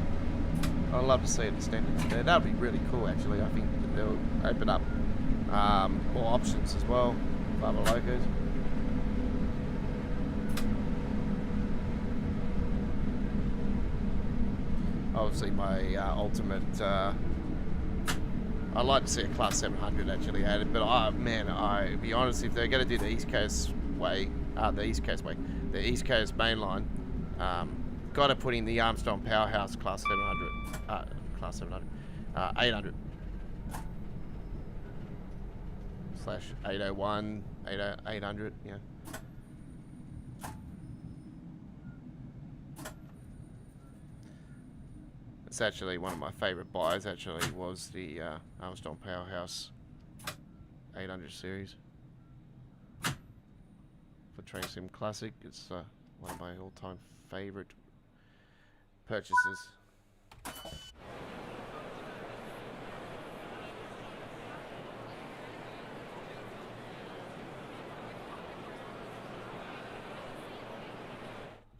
Speaker 2: I'd love to see it extended to there. That would be really cool, actually. I think they'll open up more options as well for other locos. Obviously, my ultimate. I'd like to see a Class 700 actually added, but man, I'll be honest, if they're going to do the East Coast main line, got to put in the Armstrong Powerhouse Class 700, 800 / 801, 800, yeah. It's actually one of my favourite buys. Actually, was the Armstrong Powerhouse 800 series for Train Sim Classic. It's one of my all-time favourite purchases.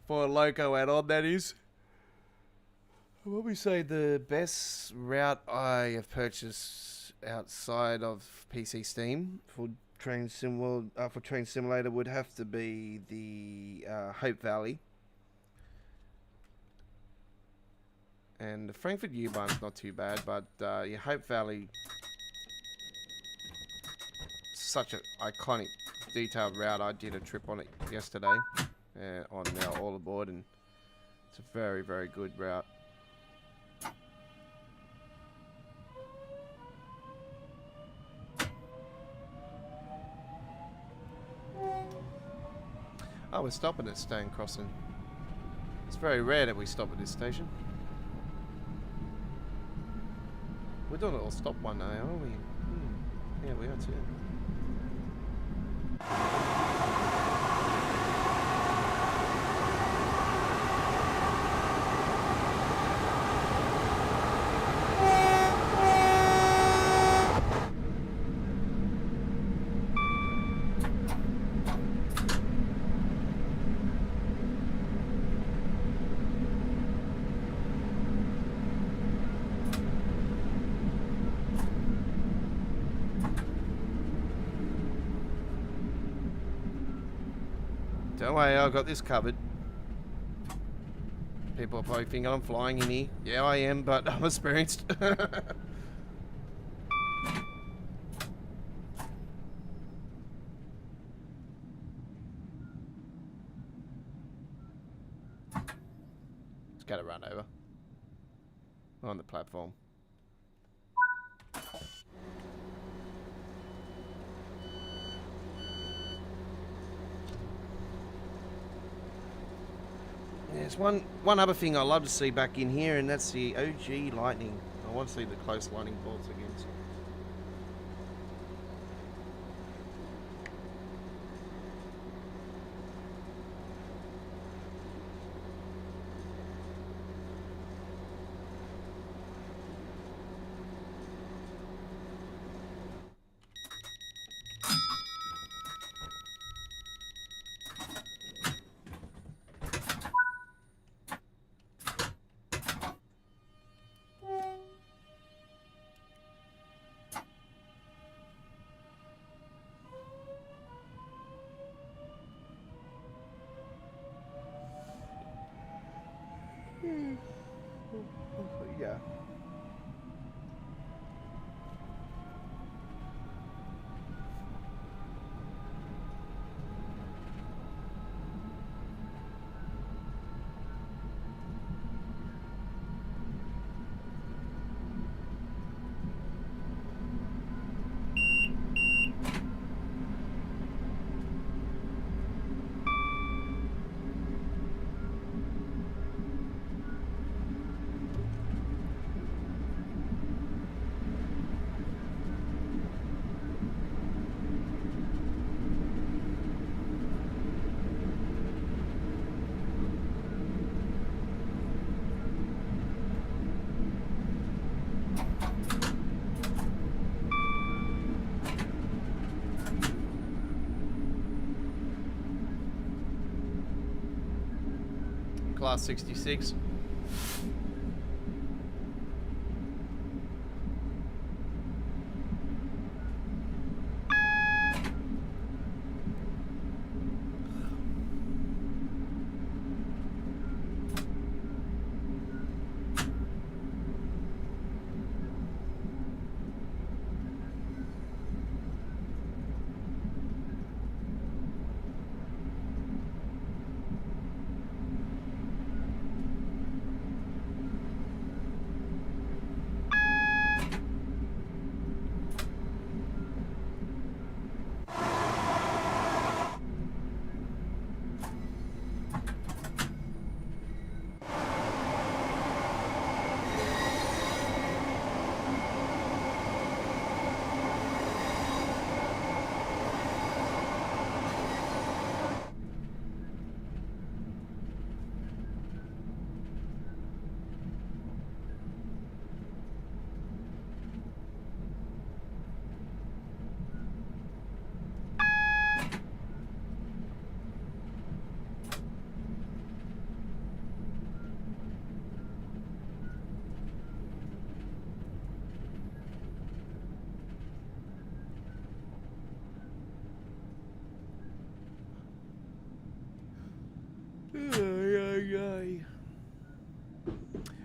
Speaker 2: For a loco add-on, that is. What we say the best route I have purchased outside of PC Steam for Train Simulator would have to be the Hope Valley. And the Frankfurt U-Bahn's not too bad, but yeah, Hope Valley, such an iconic, detailed route. I did a trip on it yesterday on now All Aboard, and it's a very, very good route. Oh, we're stopping at Stone Crossing. It's very rare that we stop at this station. We're doing a little stop one day, aren't we? Yeah, we are too. Don't worry, I've got this covered. People are probably thinking I'm flying in here. Yeah, I am, but I'm experienced. Just gotta run over on the platform. There's one other thing I love to see back in here, and that's the OG Lightning. I want to see the close lightning bolts again. Yeah. class 66.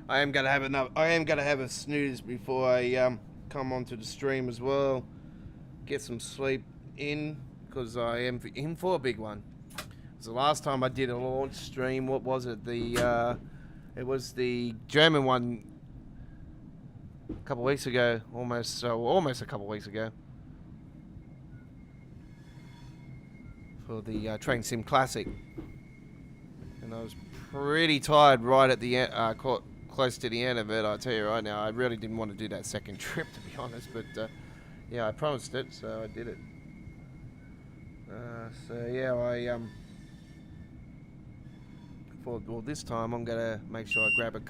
Speaker 2: I am gonna have a snooze before I come onto the stream as well. Get some sleep in because I am in for a big one. It's the last time I did a launch stream. What was it? It was the German one a couple of weeks ago, almost a couple of weeks ago, for the Train Sim Classic, and I was pretty tired right at the end, close to the end of it. I tell you right now, I really didn't want to do that second trip, to be honest, but yeah, I promised it, so I did it. So yeah, well, this time I'm gonna make sure I grab a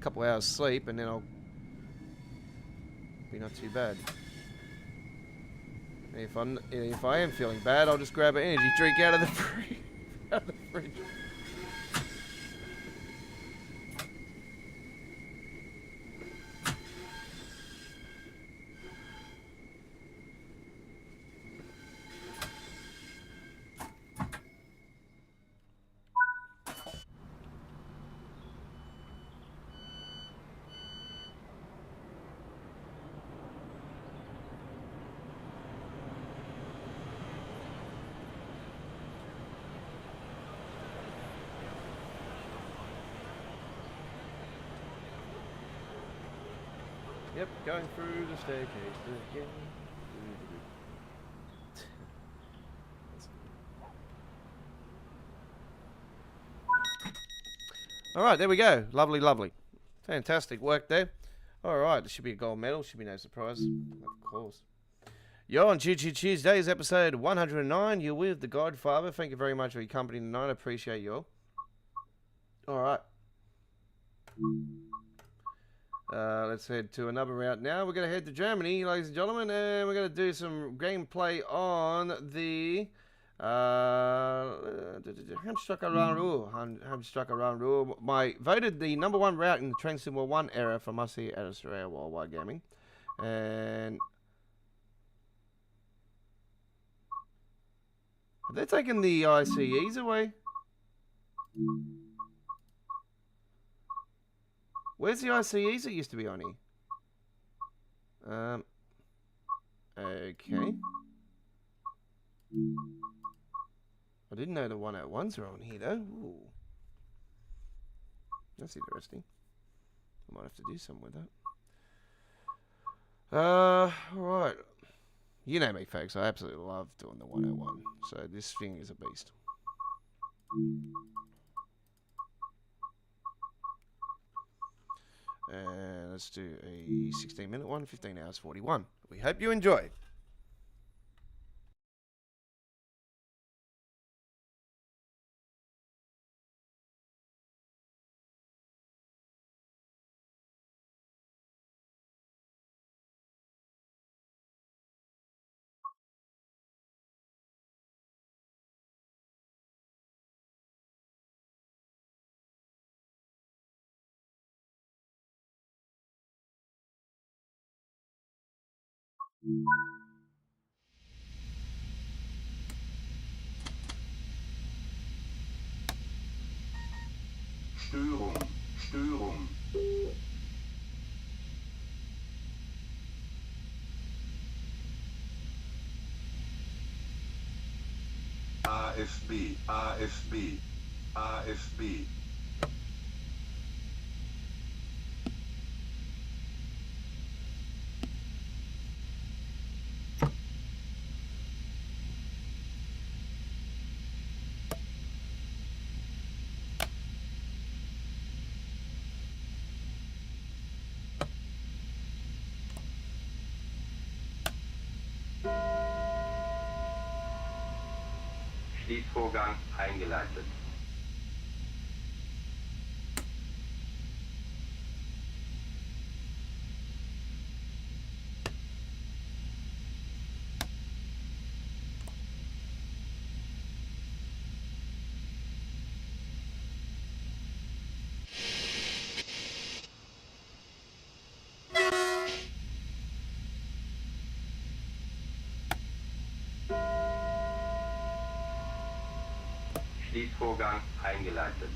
Speaker 2: couple hours sleep, and then I'll be not too bad. If I am feeling bad, I'll just grab an energy drink out of the fridge. Yep, going through the staircase again. Alright, there we go. Lovely, lovely. Fantastic work there. Alright, there should be a gold medal. Should be no surprise. Of course. You're on Choo Choo Tuesdays, episode 109. You're with the Godfather. Thank you very much for your company tonight. I appreciate you all. Alright. Let's head to another route now. We're going to head to Germany, ladies and gentlemen, and we're going to do some gameplay on the Amtrak around Ruhr. My voted the #1 route in the Train Sim 1 era from us here at Australia Worldwide Gaming. And have they taken the ICEs away? Where's the ICEs that used to be on here? Okay. I didn't know the 101s were on here, though. Ooh. That's interesting. I might have to do something with that. Alright. You know me, folks. I absolutely love doing the 101. So this thing is a beast. And let's do a 16-minute one, 15 hours 41. We hope you enjoy.
Speaker 1: Störung, Störung. AFB, AFB, AFB. Schließvorgang eingeleitet. Schließvorgang eingeleitet.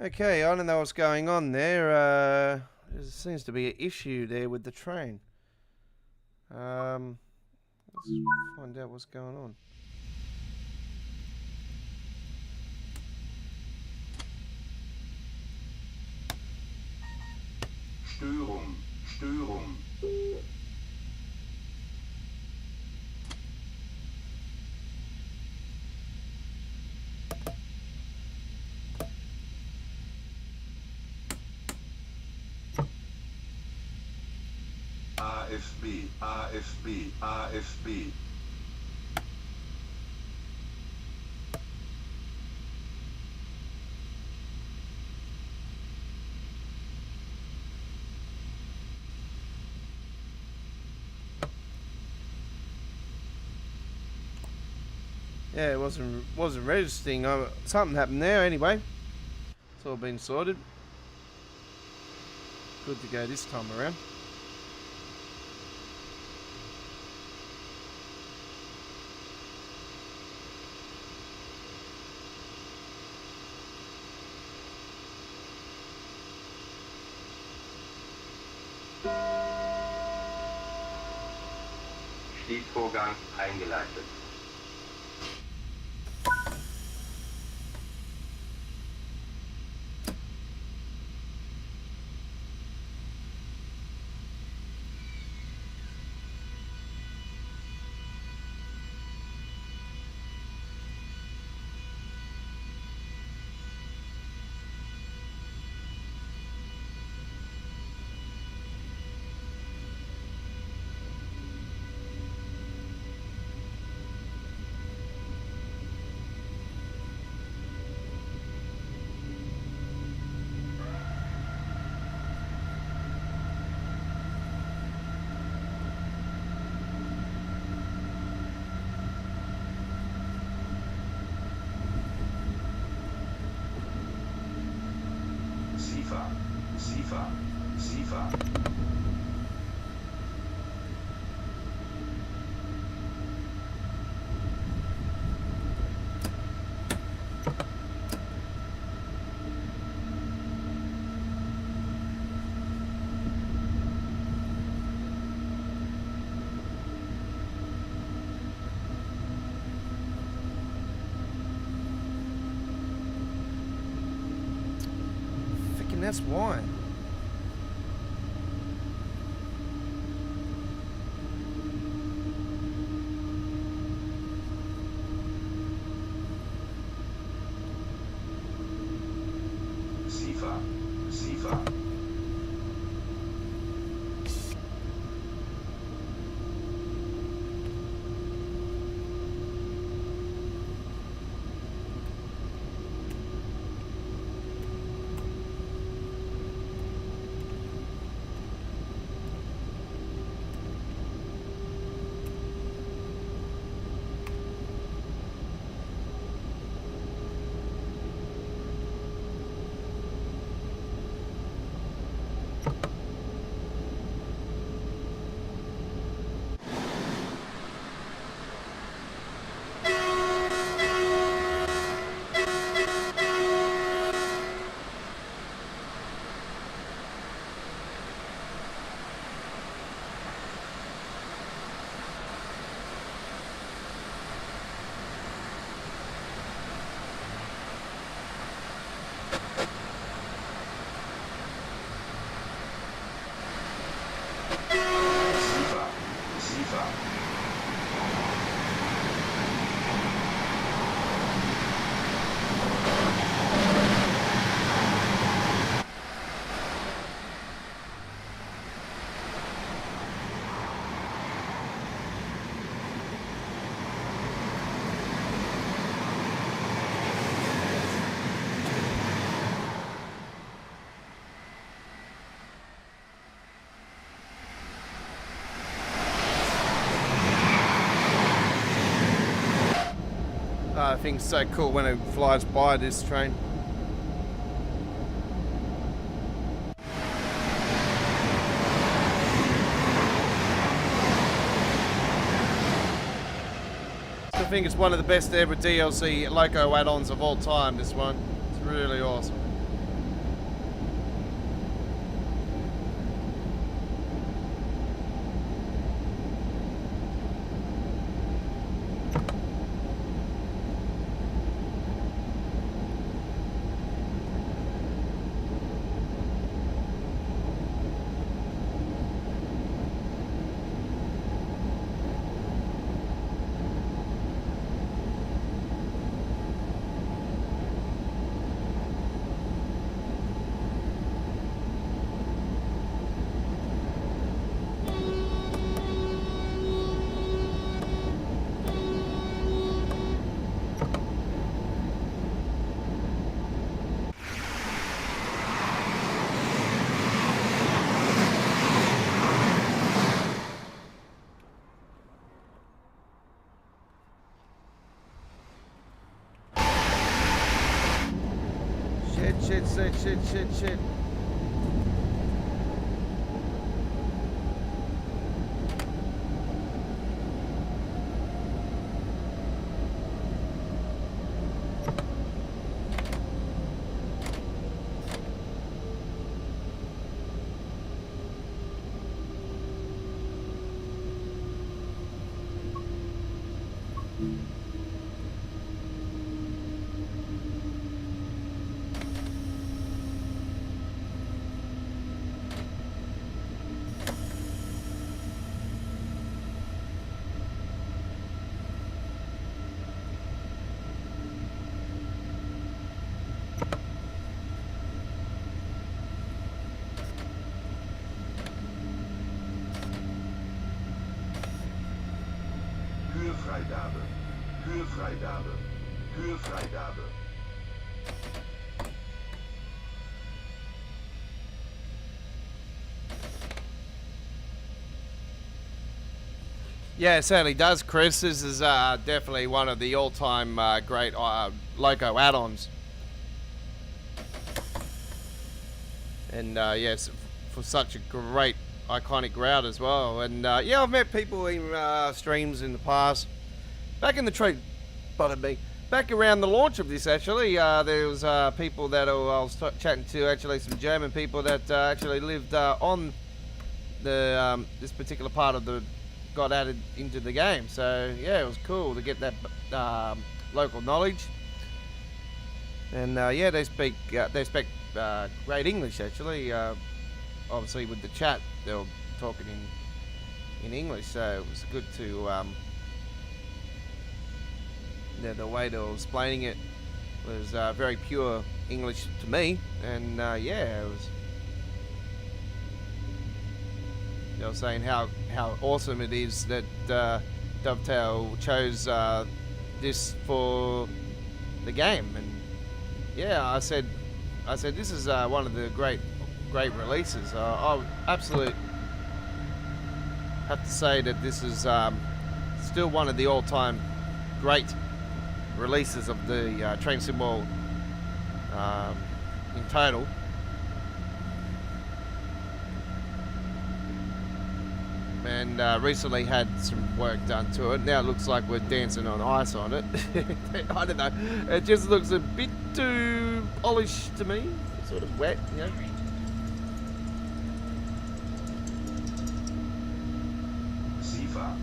Speaker 2: Okay, I don't know what's going on there. There seems to be an issue there with the train. Let's find out what's going on.
Speaker 1: Störung, Störung. AFB, AFB, AFB.
Speaker 2: Yeah, it wasn't registering. Something happened there anyway. It's all been sorted. Good to go this time around.
Speaker 1: Schließvorgang eingeleitet. SIFA, SIFA, SIFA.
Speaker 2: that's why.
Speaker 1: Sifa. Sifa.
Speaker 2: I think it's so cool when it flies by this train. I think it's one of the best ever DLC Loco add-ons of all time, this one. It's really awesome. Shit.
Speaker 1: Huurvrijgabe. Huurvrijgabe. Huurvrijgabe.
Speaker 2: Yeah, it certainly does, Chris. This is definitely one of the all-time great Loco add-ons. And yes, for such a great, iconic route as well. And yeah, I've met people in streams in the past. Back in the trade, pardon me. Back around the launch of this, actually, there was people that I was chatting to, actually some German people that actually lived on the this particular part of the got added into the game. So yeah, it was cool to get that local knowledge. And yeah, they speak great English actually. Obviously with the chat, they were talking in English, so it was good to the way they were explaining it was very pure English to me, and yeah, it was. They were saying how awesome it is that Dovetail chose this for the game, and yeah, I said this is one of the great releases. I absolutely have to say that this is still one of the all-time great releases of the Train Sim World in total. And recently had some work done to it. Now it looks like we're dancing on ice on it. I don't know. It just looks a bit too polished to me. Sort of wet, you know.
Speaker 1: Sifa.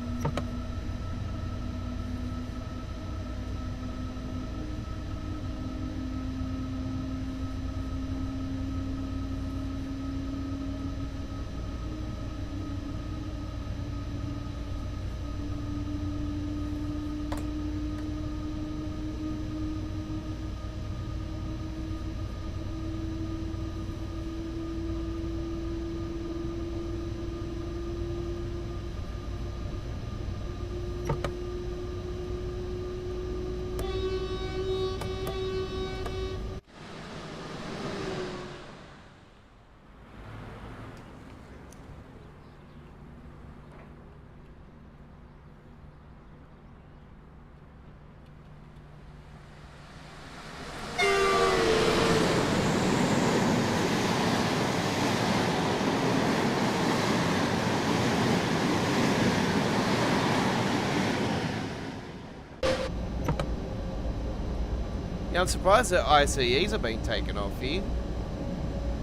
Speaker 2: Yeah, I'm surprised that ICEs have been taken off here.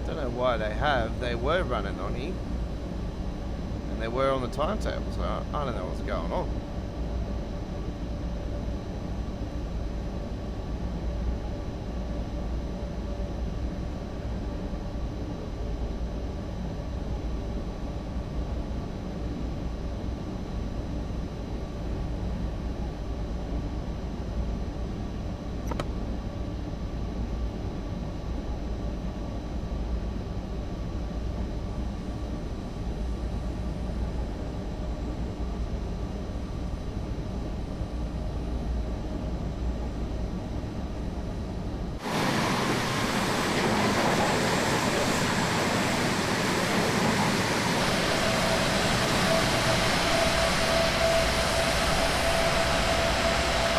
Speaker 2: Don't know why they have. They were running on here. And they were on the timetable, so I don't know what's going on.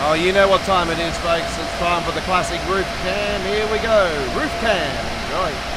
Speaker 2: Oh, you know what time it is, folks. It's time for the classic roof cam. Here we go. Roof cam. Enjoy.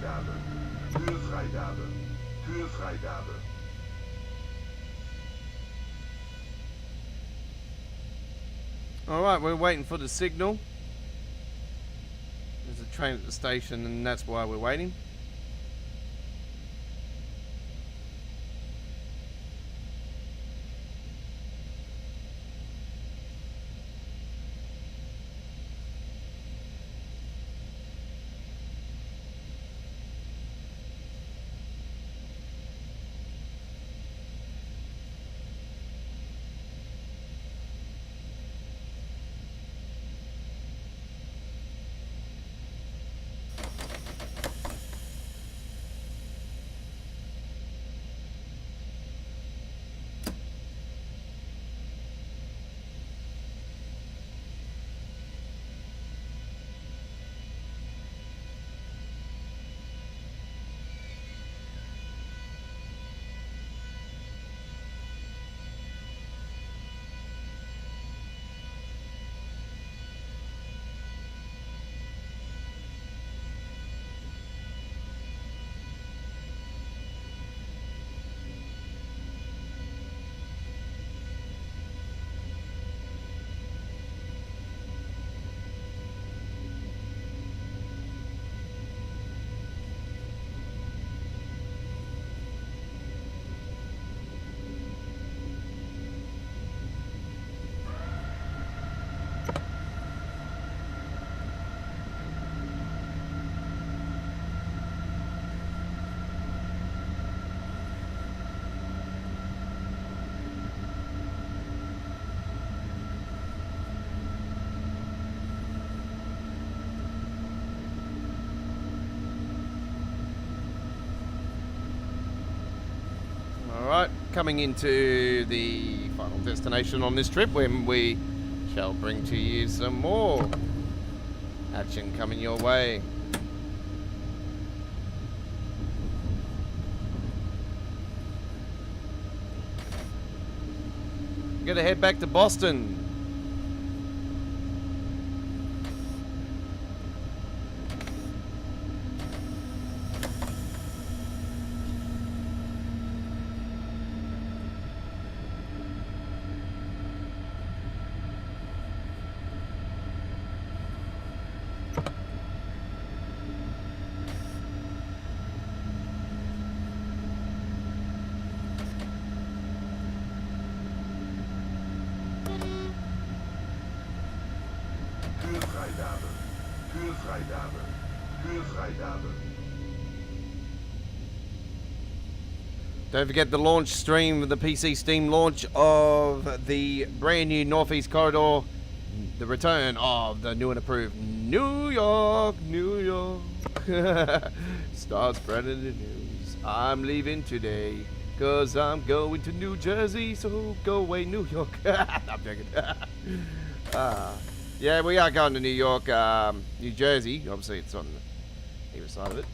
Speaker 1: Türfreigabe. Türfreigabe. Türfreigabe.
Speaker 2: Alright, we're waiting for the signal. There's a train at the station and that's why we're waiting. Alright, coming into the final destination on this trip when we shall bring to you some more action coming your way. We're gonna head back to Boston.
Speaker 1: Türfreigabe. Türfreigabe. Türfreigabe.
Speaker 2: Don't forget the launch stream, the PC Steam launch of the brand new Northeast Corridor, the return of the new and approved New York, New York. Start spreading the news. I'm leaving today, cause I'm going to New Jersey, so go away New York. I'm joking. Yeah, we are going to New York, New Jersey. Obviously, it's on the either side of it.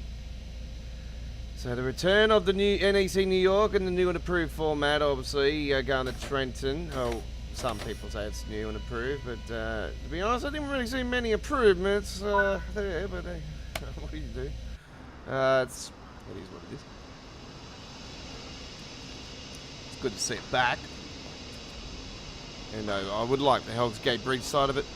Speaker 2: So the return of the new NEC New York and the new and approved format, obviously, going to Trenton. Oh, some people say it's new and approved, but to be honest, I didn't really see many improvements there, but what do you do? It is what it is. It's good to see it back. And I would like the Hell's Gate Bridge side of it.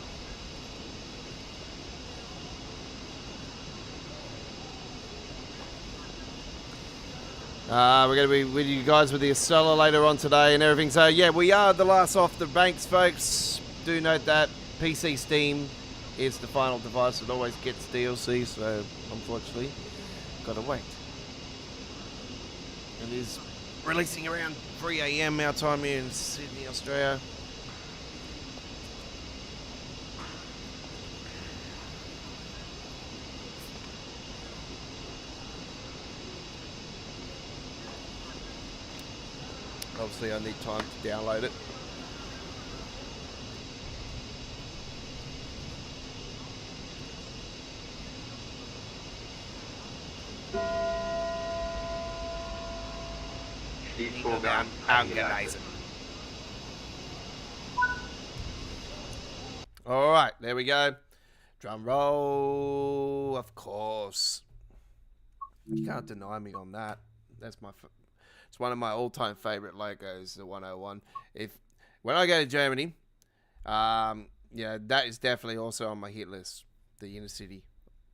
Speaker 2: We're going to be with you guys with the Acela later on today and everything. So yeah, we are the last off the banks, folks. Do note that PC Steam is the final device that always gets DLC, so unfortunately, gotta wait. It is releasing around 3 AM our time here in Sydney, Australia. Obviously, I need time to download it.
Speaker 1: Schließvorgang
Speaker 2: Organize it. All right, there we go. Drum roll, of course. You can't deny me on that. That's it's one of my all-time favorite logos, the 101. When I go to Germany, yeah, that is definitely also on my hit list. The inner city,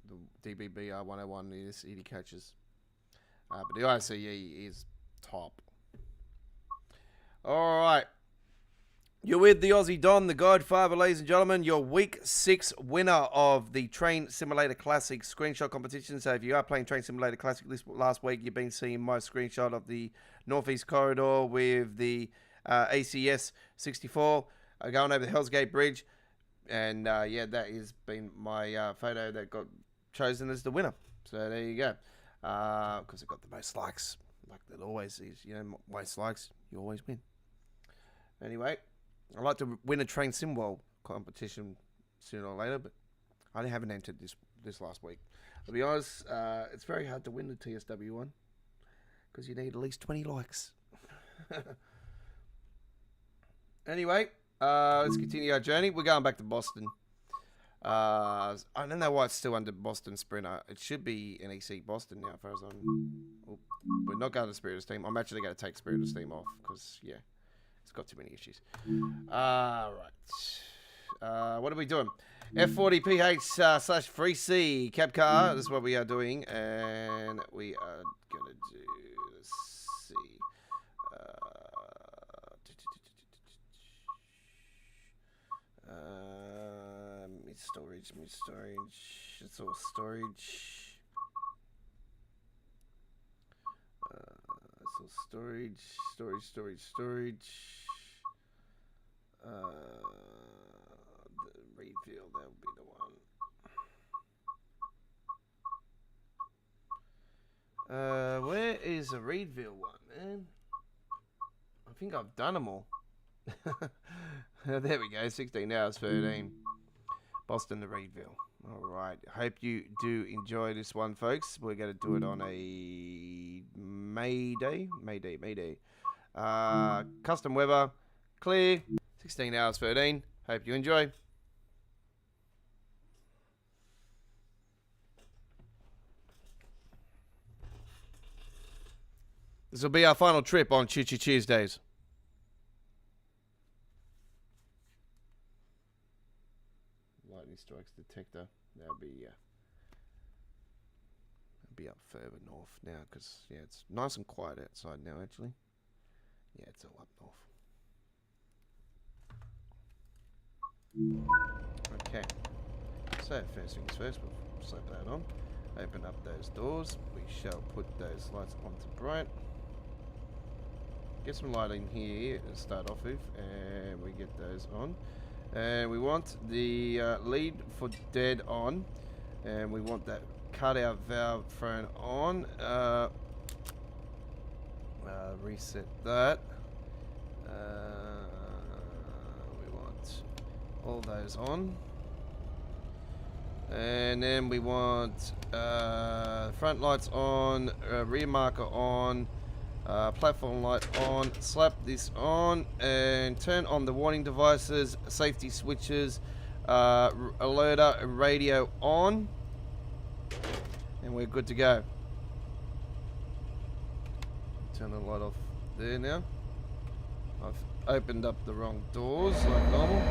Speaker 2: the DBBR 101 inner city coaches. But the ICE is top. All right. You're with the Aussie Don, the Godfather, ladies and gentlemen. Your Week 6 winner of the Train Simulator Classic screenshot competition. So if you are playing Train Simulator Classic this last week, you've been seeing my screenshot of the Northeast Corridor with the ACS 64 going over the Hell's Gate Bridge. And yeah, that has been my photo that got chosen as the winner. So there you go. Because it got the most likes, like it always is. You know, most likes, you always win. Anyway. I'd like to win a Train Sim World competition sooner or later, but I haven't entered this last week. To be honest, it's very hard to win the TSW one because you need at least 20 likes. Anyway, let's continue our journey. We're going back to Boston. I don't know why it's still under Boston Sprinter. It should be NEC Boston now, as far as we're not going to Spirit of Steam. I'm actually going to take Spirit of Steam off because, yeah. It's got too many issues. Right. What are we doing? F40PH/3C cab car. This is what we are doing. And we are going to do, let's see. Storage. It's all storage. It's all storage. The reveal, that'll be the one. Where is the reveal one, man? I think I've done them all. There we go, 16 hours, 13. Boston, the reveal. Alright, hope you do enjoy this one, folks. We're going to do it on a May Day. Custom weather, clear, 16 hours, 13. Hope you enjoy. This will be our final trip on Choo Choo Tuesdays. Lightning strikes detector. That'll be up further north now because, yeah, it's nice and quiet outside now, actually. Yeah, it's all up north. Okay. So, first things first, we'll slap that on. Open up those doors. We shall put those lights onto bright. Get some lighting here to start off with, and we get those on. And we want the lead for dead on, and we want that cutout valve thrown on. Reset that. We want all those on. And then we want front lights on, rear marker on, platform light on. Slap this on and turn on the warning devices, safety switches, alerter, radio on, and we're good to go. Turn the light off there now. I've opened up the wrong doors like normal.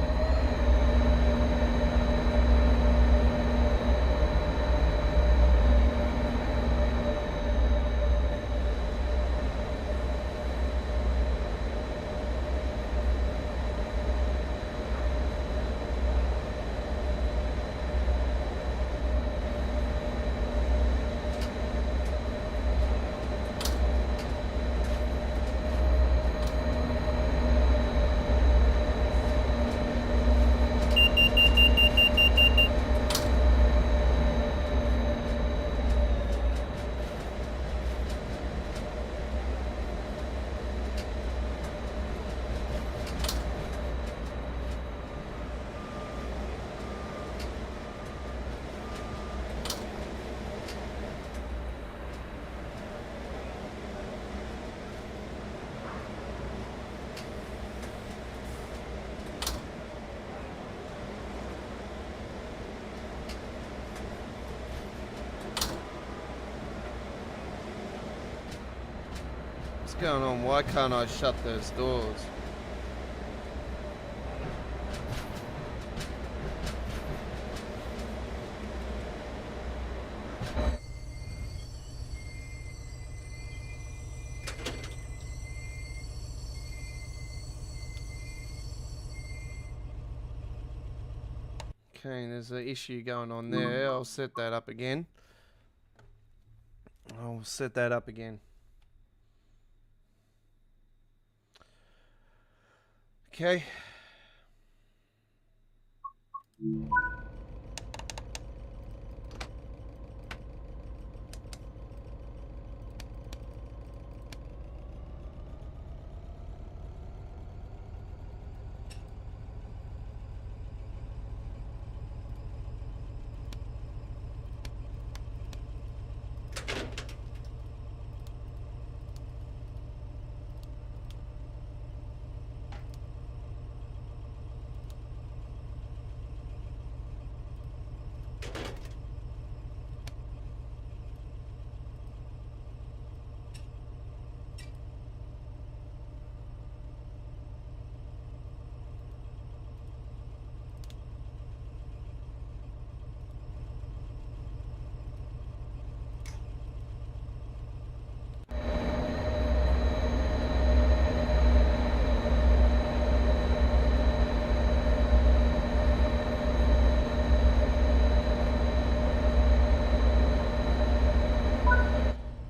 Speaker 2: going on? Why can't I shut those doors? Okay, there's an issue going on there. I'll set that up again. I'll set that up again. Okay.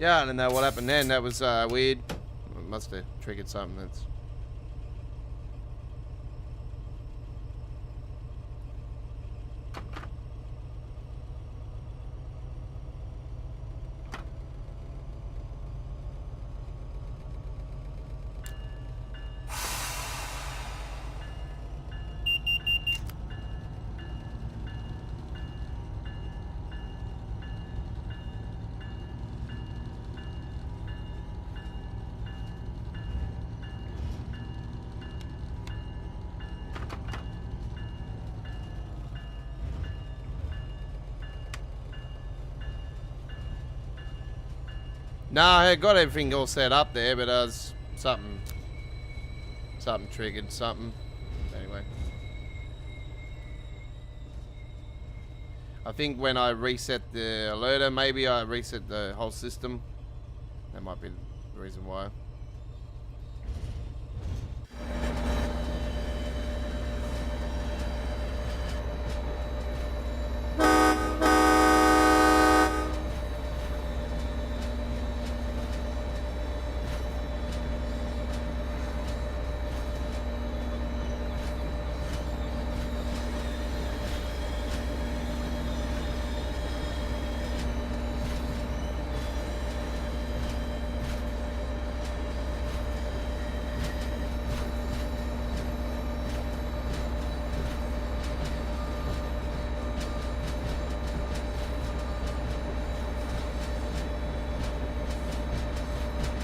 Speaker 2: Yeah, I don't know what happened then. That was weird. It must have triggered something that's... No, I got everything all set up there, but something triggered something. Anyway, I think when I reset the alerter, maybe I reset the whole system. That might be the reason why.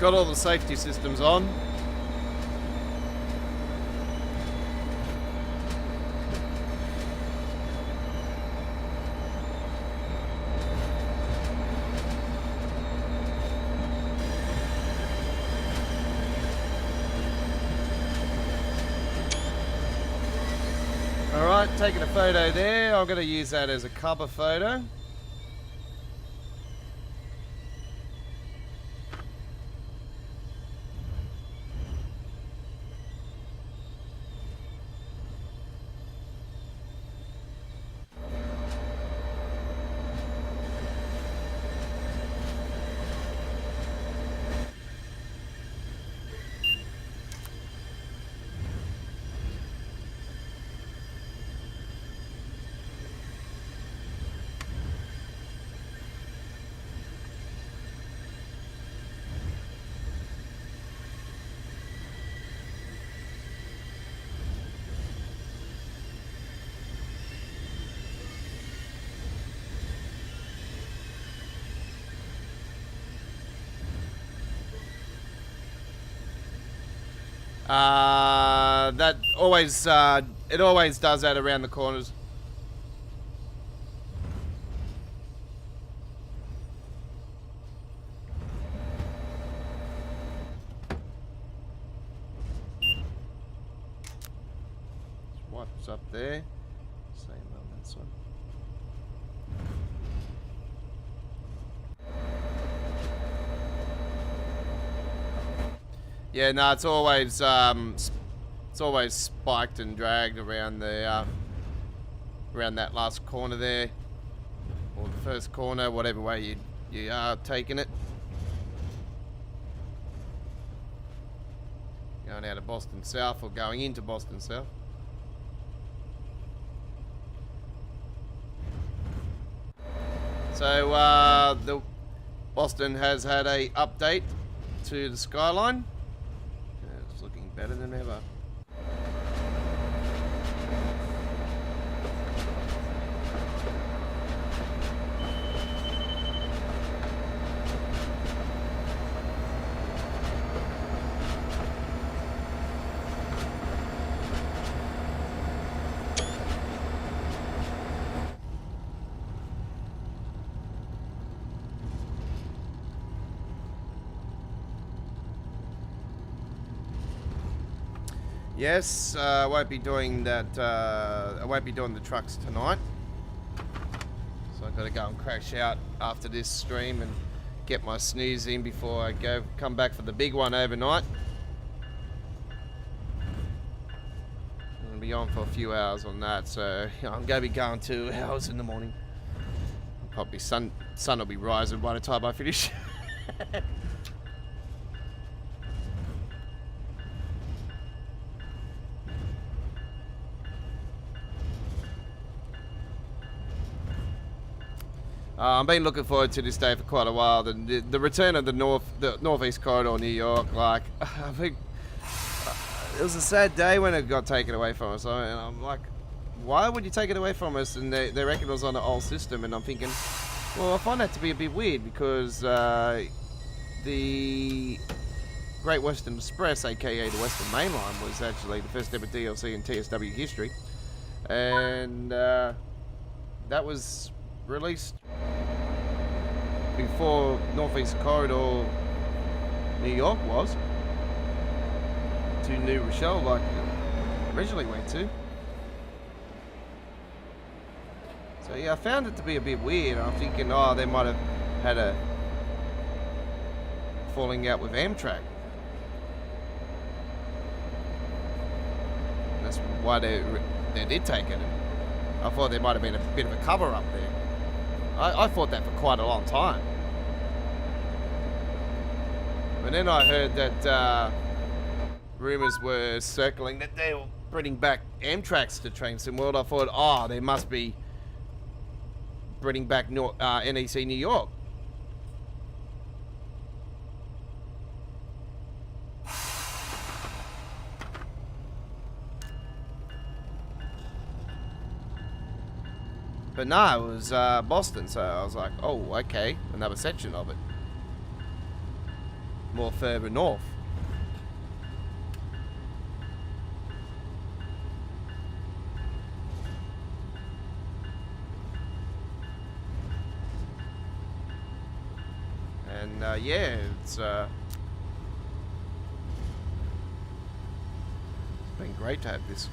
Speaker 2: Got all the safety systems on. Alright, taking a photo there. I'm going to use that as a cover photo. That always, it always does that around the corners. there. Same on that side. Yeah, no, it's always spiked and dragged around the around that last corner there, or the first corner, whatever way you are taking it. Going out of Boston South or going into Boston South. So the Boston has had a update to the skyline. It's looking better than ever. Yes, I won't be doing that. I won't be doing the trucks tonight, so I've got to go and crash out after this stream and get my snooze in before I come back for the big one overnight. I'm gonna be on for a few hours on that, so I'm gonna be going 2 hours in the morning. Probably sun will be rising by the time I finish. I've been looking forward to this day for quite a while. The return of the Northeast Corridor, New York. Like, I think it was a sad day when it got taken away from us. And I'm like, why would you take it away from us? And they reckon it was on the old system. And I'm thinking, well, I find that to be a bit weird because the Great Western Express, aka the Western Main Line, was actually the first ever DLC in TSW history, and that was released before Northeast Corridor New York was to New Rochelle, like it originally went to. So yeah, I found it to be a bit weird. I'm thinking, oh, they might have had a falling out with Amtrak. That's why they did take it. I thought there might have been a bit of a cover up there. I thought that for quite a long time. But then I heard that rumours were circling that they were bringing back Amtraks to Trainsim World. I thought, oh, they must be bringing back NEC New York. But no, it was Boston, so I was like, oh, okay, another section of it. More further north. And yeah, it's been great to have this.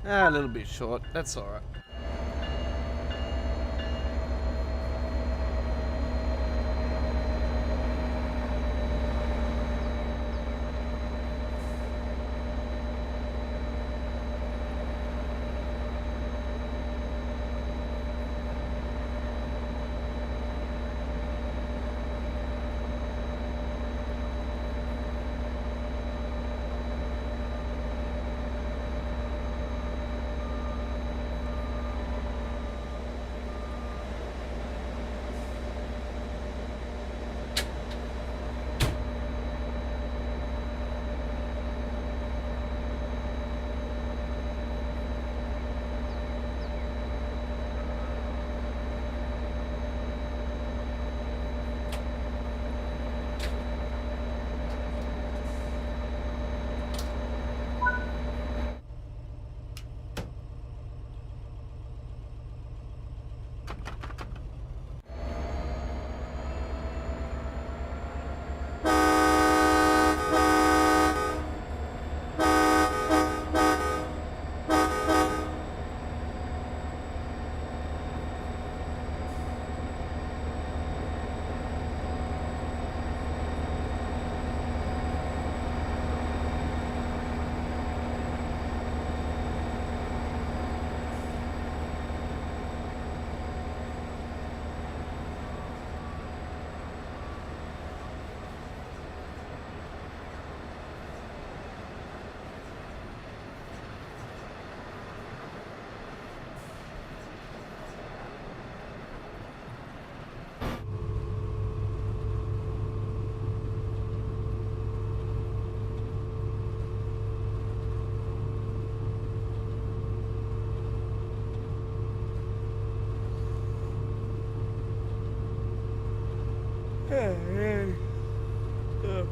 Speaker 2: A little bit short. That's alright.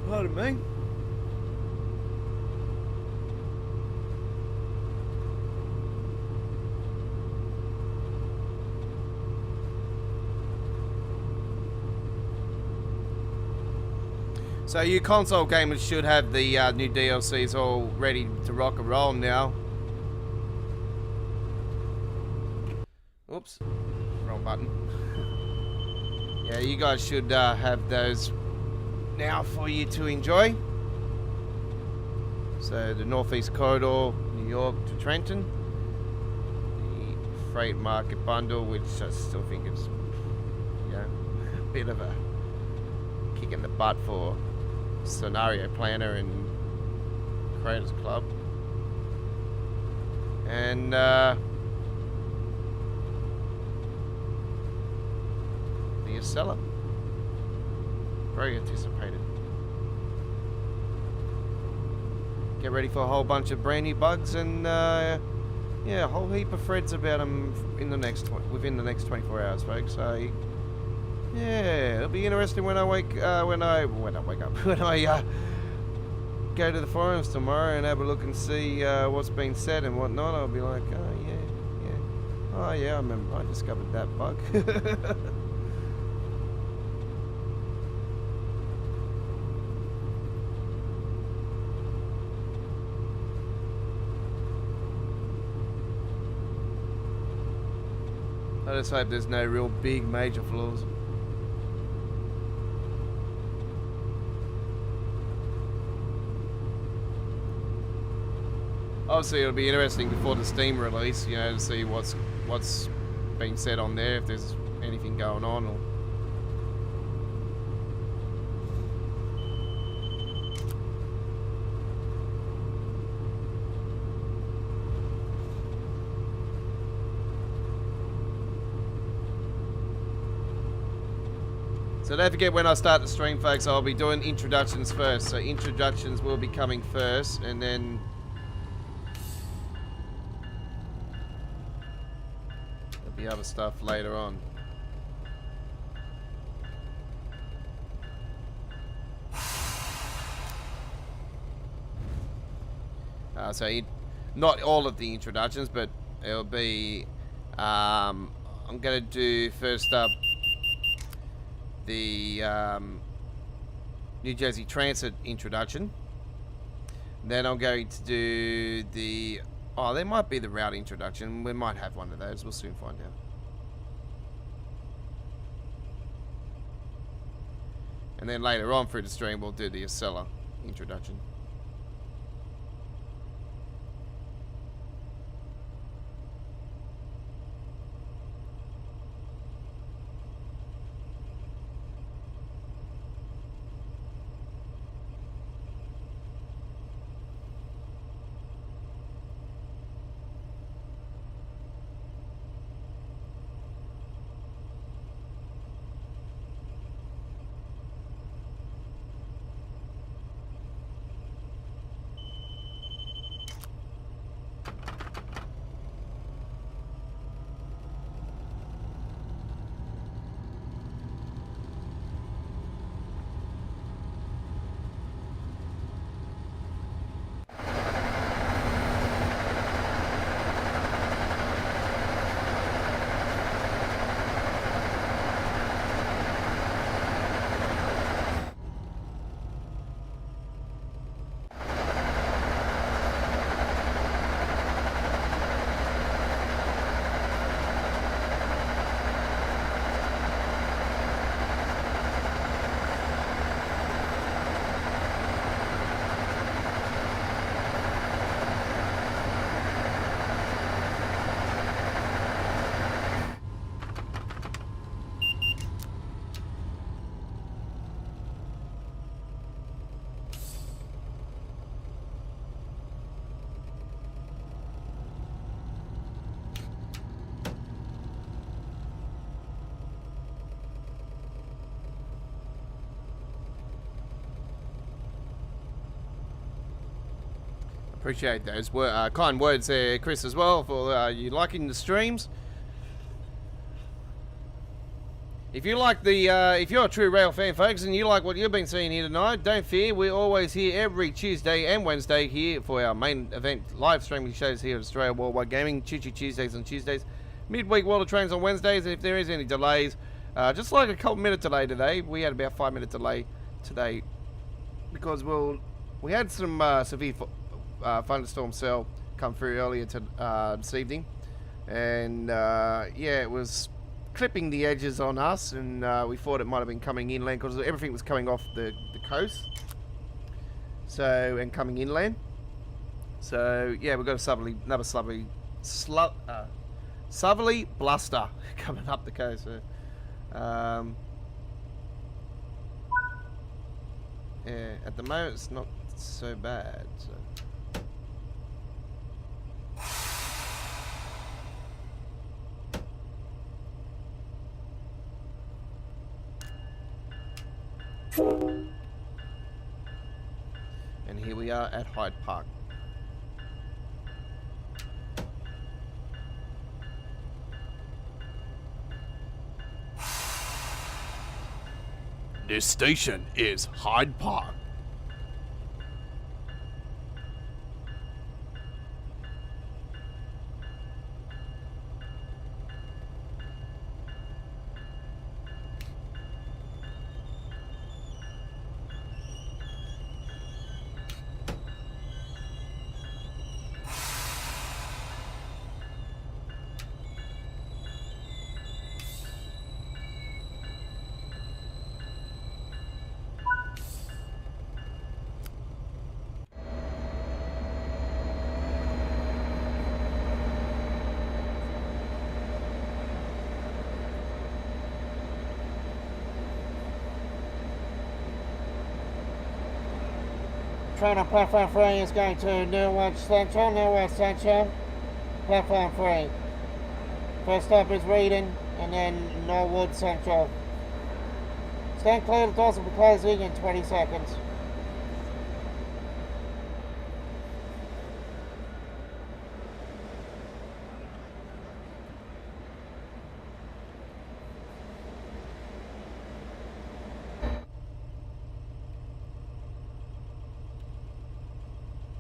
Speaker 2: Pardon me. So you console gamers should have the new DLCs all ready to rock and roll now. Oops, wrong button. Yeah, you guys should have those now for you to enjoy. So the Northeast Corridor, New York to Trenton. The Freight Market Bundle, which I still think is, you know, a bit of a kick in the butt for Scenario Planner and Creators Club. And the Acela. Very anticipated. Get ready for a whole bunch of brand new bugs and yeah, a whole heap of threads about them in the within the next 24 hours, folks. So yeah, it'll be interesting when I wake when I wake up when I go to the forums tomorrow and have a look and see what's been said and whatnot. I'll be like, oh yeah, oh yeah, I remember I discovered that bug. I just hope there's no real big major flaws. Obviously it'll be interesting before the Steam release, you know, to see what's been said on there, if there's anything going on or So don't forget, when I start the stream, folks, I'll be doing introductions first. So introductions will be coming first, and then there'll be other stuff later on. Not all of the introductions, but it'll be, I'm going to do first up the New Jersey Transit introduction. Then I'm going to do the, there might be the route introduction. We might have one of those. We'll soon find out. And then later on through the stream, we'll do the Acela introduction. Appreciate those kind words there, Chris, as well, for you liking the streams. If you like the, if you're a true rail fan, folks, and you like what you've been seeing here tonight, don't fear, we're always here every Tuesday and Wednesday here for our main event live streaming shows here at Australia Worldwide Gaming. Choo Choo Tuesdays on Tuesdays, midweek World of Trains on Wednesdays, and if there is any delays, just like a couple minute delay today, we had about 5 minute delay today because we had some severe thunderstorm cell come through earlier this evening, and yeah, it was clipping the edges on us, and we thought it might have been coming inland because everything was coming off the coast, so, and coming inland. So yeah, we've got another southerly bluster coming up the coast. So, yeah, at the moment it's not so bad. So. And here we are at Hyde Park. This station is Hyde Park.
Speaker 3: Train on platform 3 is going to Norwood Central, platform 3. First stop is Reading, and then Norwood Central. Stand clear, the doors will be closing in 20 seconds.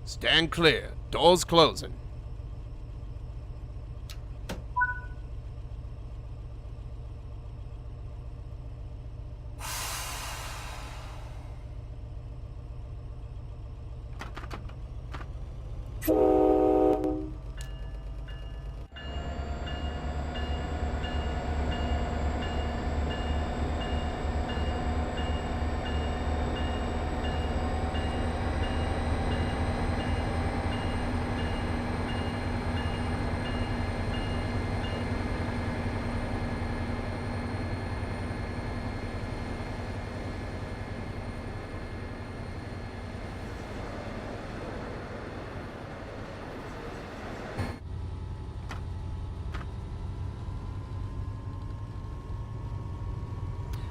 Speaker 2: Stand clear. Doors closing.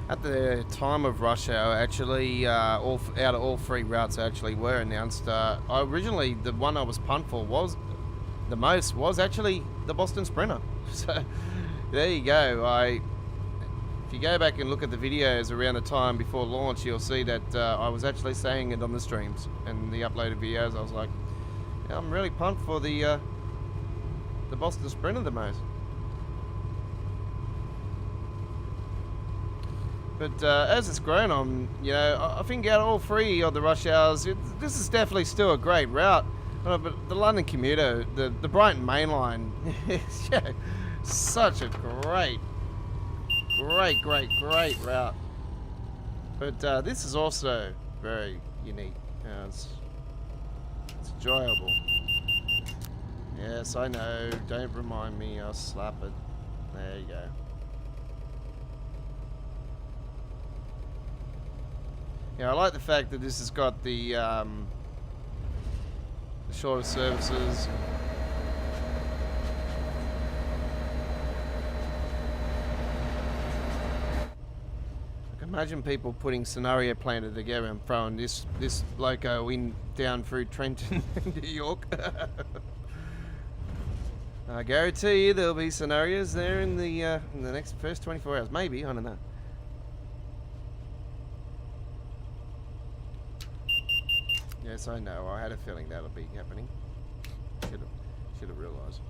Speaker 2: At the time of rush hour, actually, out of all 3 routes actually were announced. Originally, the one I was pumped for was actually the Boston Sprinter. So there you go. If you go back and look at the videos around the time before launch, you'll see that I was actually saying it on the streams and the uploaded videos. I was like, yeah, I'm really pumped for the Boston Sprinter the most. But as it's grown on, you know, I think out of all 3 of the rush hours, this is definitely still a great route. But the London commuter, the Brighton main line, is such a great route. But this is also very unique. It's enjoyable. Yes, I know. Don't remind me. I'll slap it. There you go. Yeah, I like the fact that this has got the shorter services. I can imagine people putting scenario planner together and throwing this loco in down through Trenton, New York. I guarantee you there'll be scenarios there in the next first 24 hours. Maybe, I don't know. Yes, I know. I had a feeling that'll be happening. Should have realised.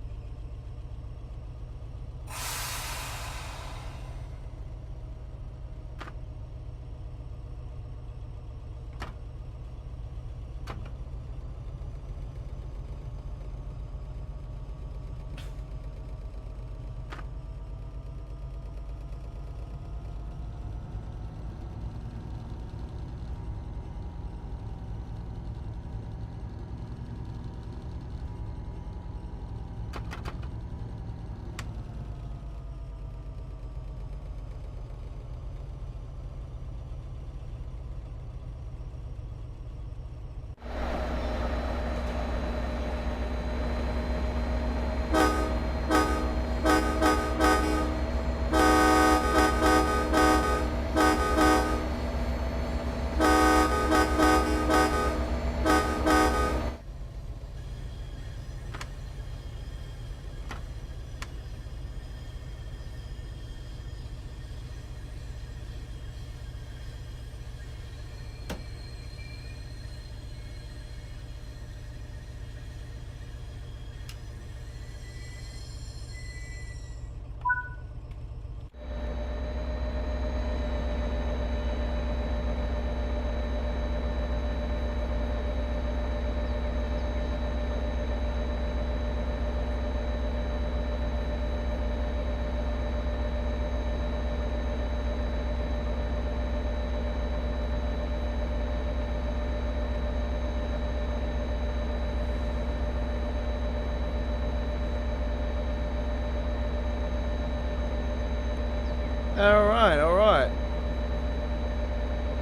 Speaker 2: Alright.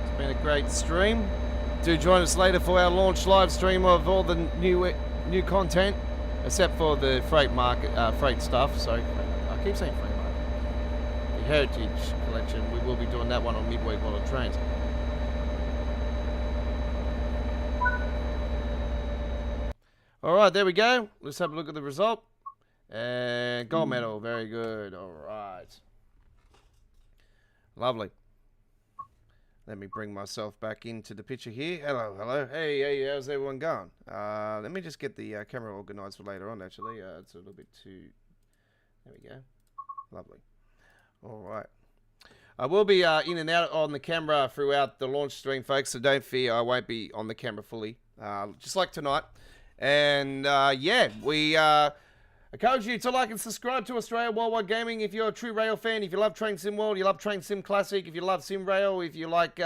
Speaker 2: It's been a great stream. Do join us later for our launch live stream of all the new content, except for the freight market, freight stuff. Sorry, I keep saying freight market. The Heritage Collection. We will be doing that one on Midway World of Trains. Alright, there we go. Let's have a look at the result. And gold medal. Very good. Alright. Lovely. Let me bring myself back into the picture here. Hello, hello. Hey, how's everyone going? Let me just get the camera organized for later on, actually. It's a little bit too... There we go. Lovely. Alright. I will be in and out on the camera throughout the launch stream, folks, so don't fear, I won't be on the camera fully. Just like tonight. And, yeah, we encourage you to like and subscribe to Australia Worldwide Gaming if you're a true rail fan. If you love Train Sim World, you love Train Sim Classic, if you love Sim Rail, if you like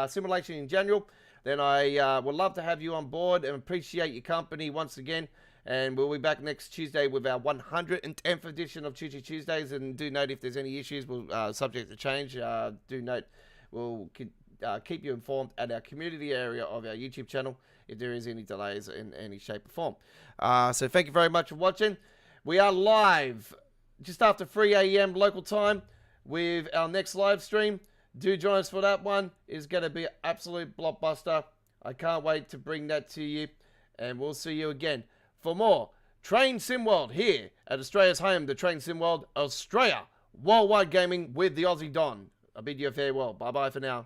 Speaker 2: simulation in general, then I would love to have you on board and appreciate your company once again. And we'll be back next Tuesday with our 110th edition of Choo Choo Tuesdays. And do note if there's any issues, we'll subject to change. Do note we'll keep you informed at our community area of our YouTube channel if there is any delays in any shape or form. So thank you very much for watching. We are live just after 3 a.m. local time with our next live stream. Do join us for that one. It's going to be an absolute blockbuster. I can't wait to bring that to you. And we'll see you again for more Train Sim World here at Australia's home, the Train Sim World, Australia Worldwide Gaming with the Aussie Don. I bid you a farewell. Bye-bye for now.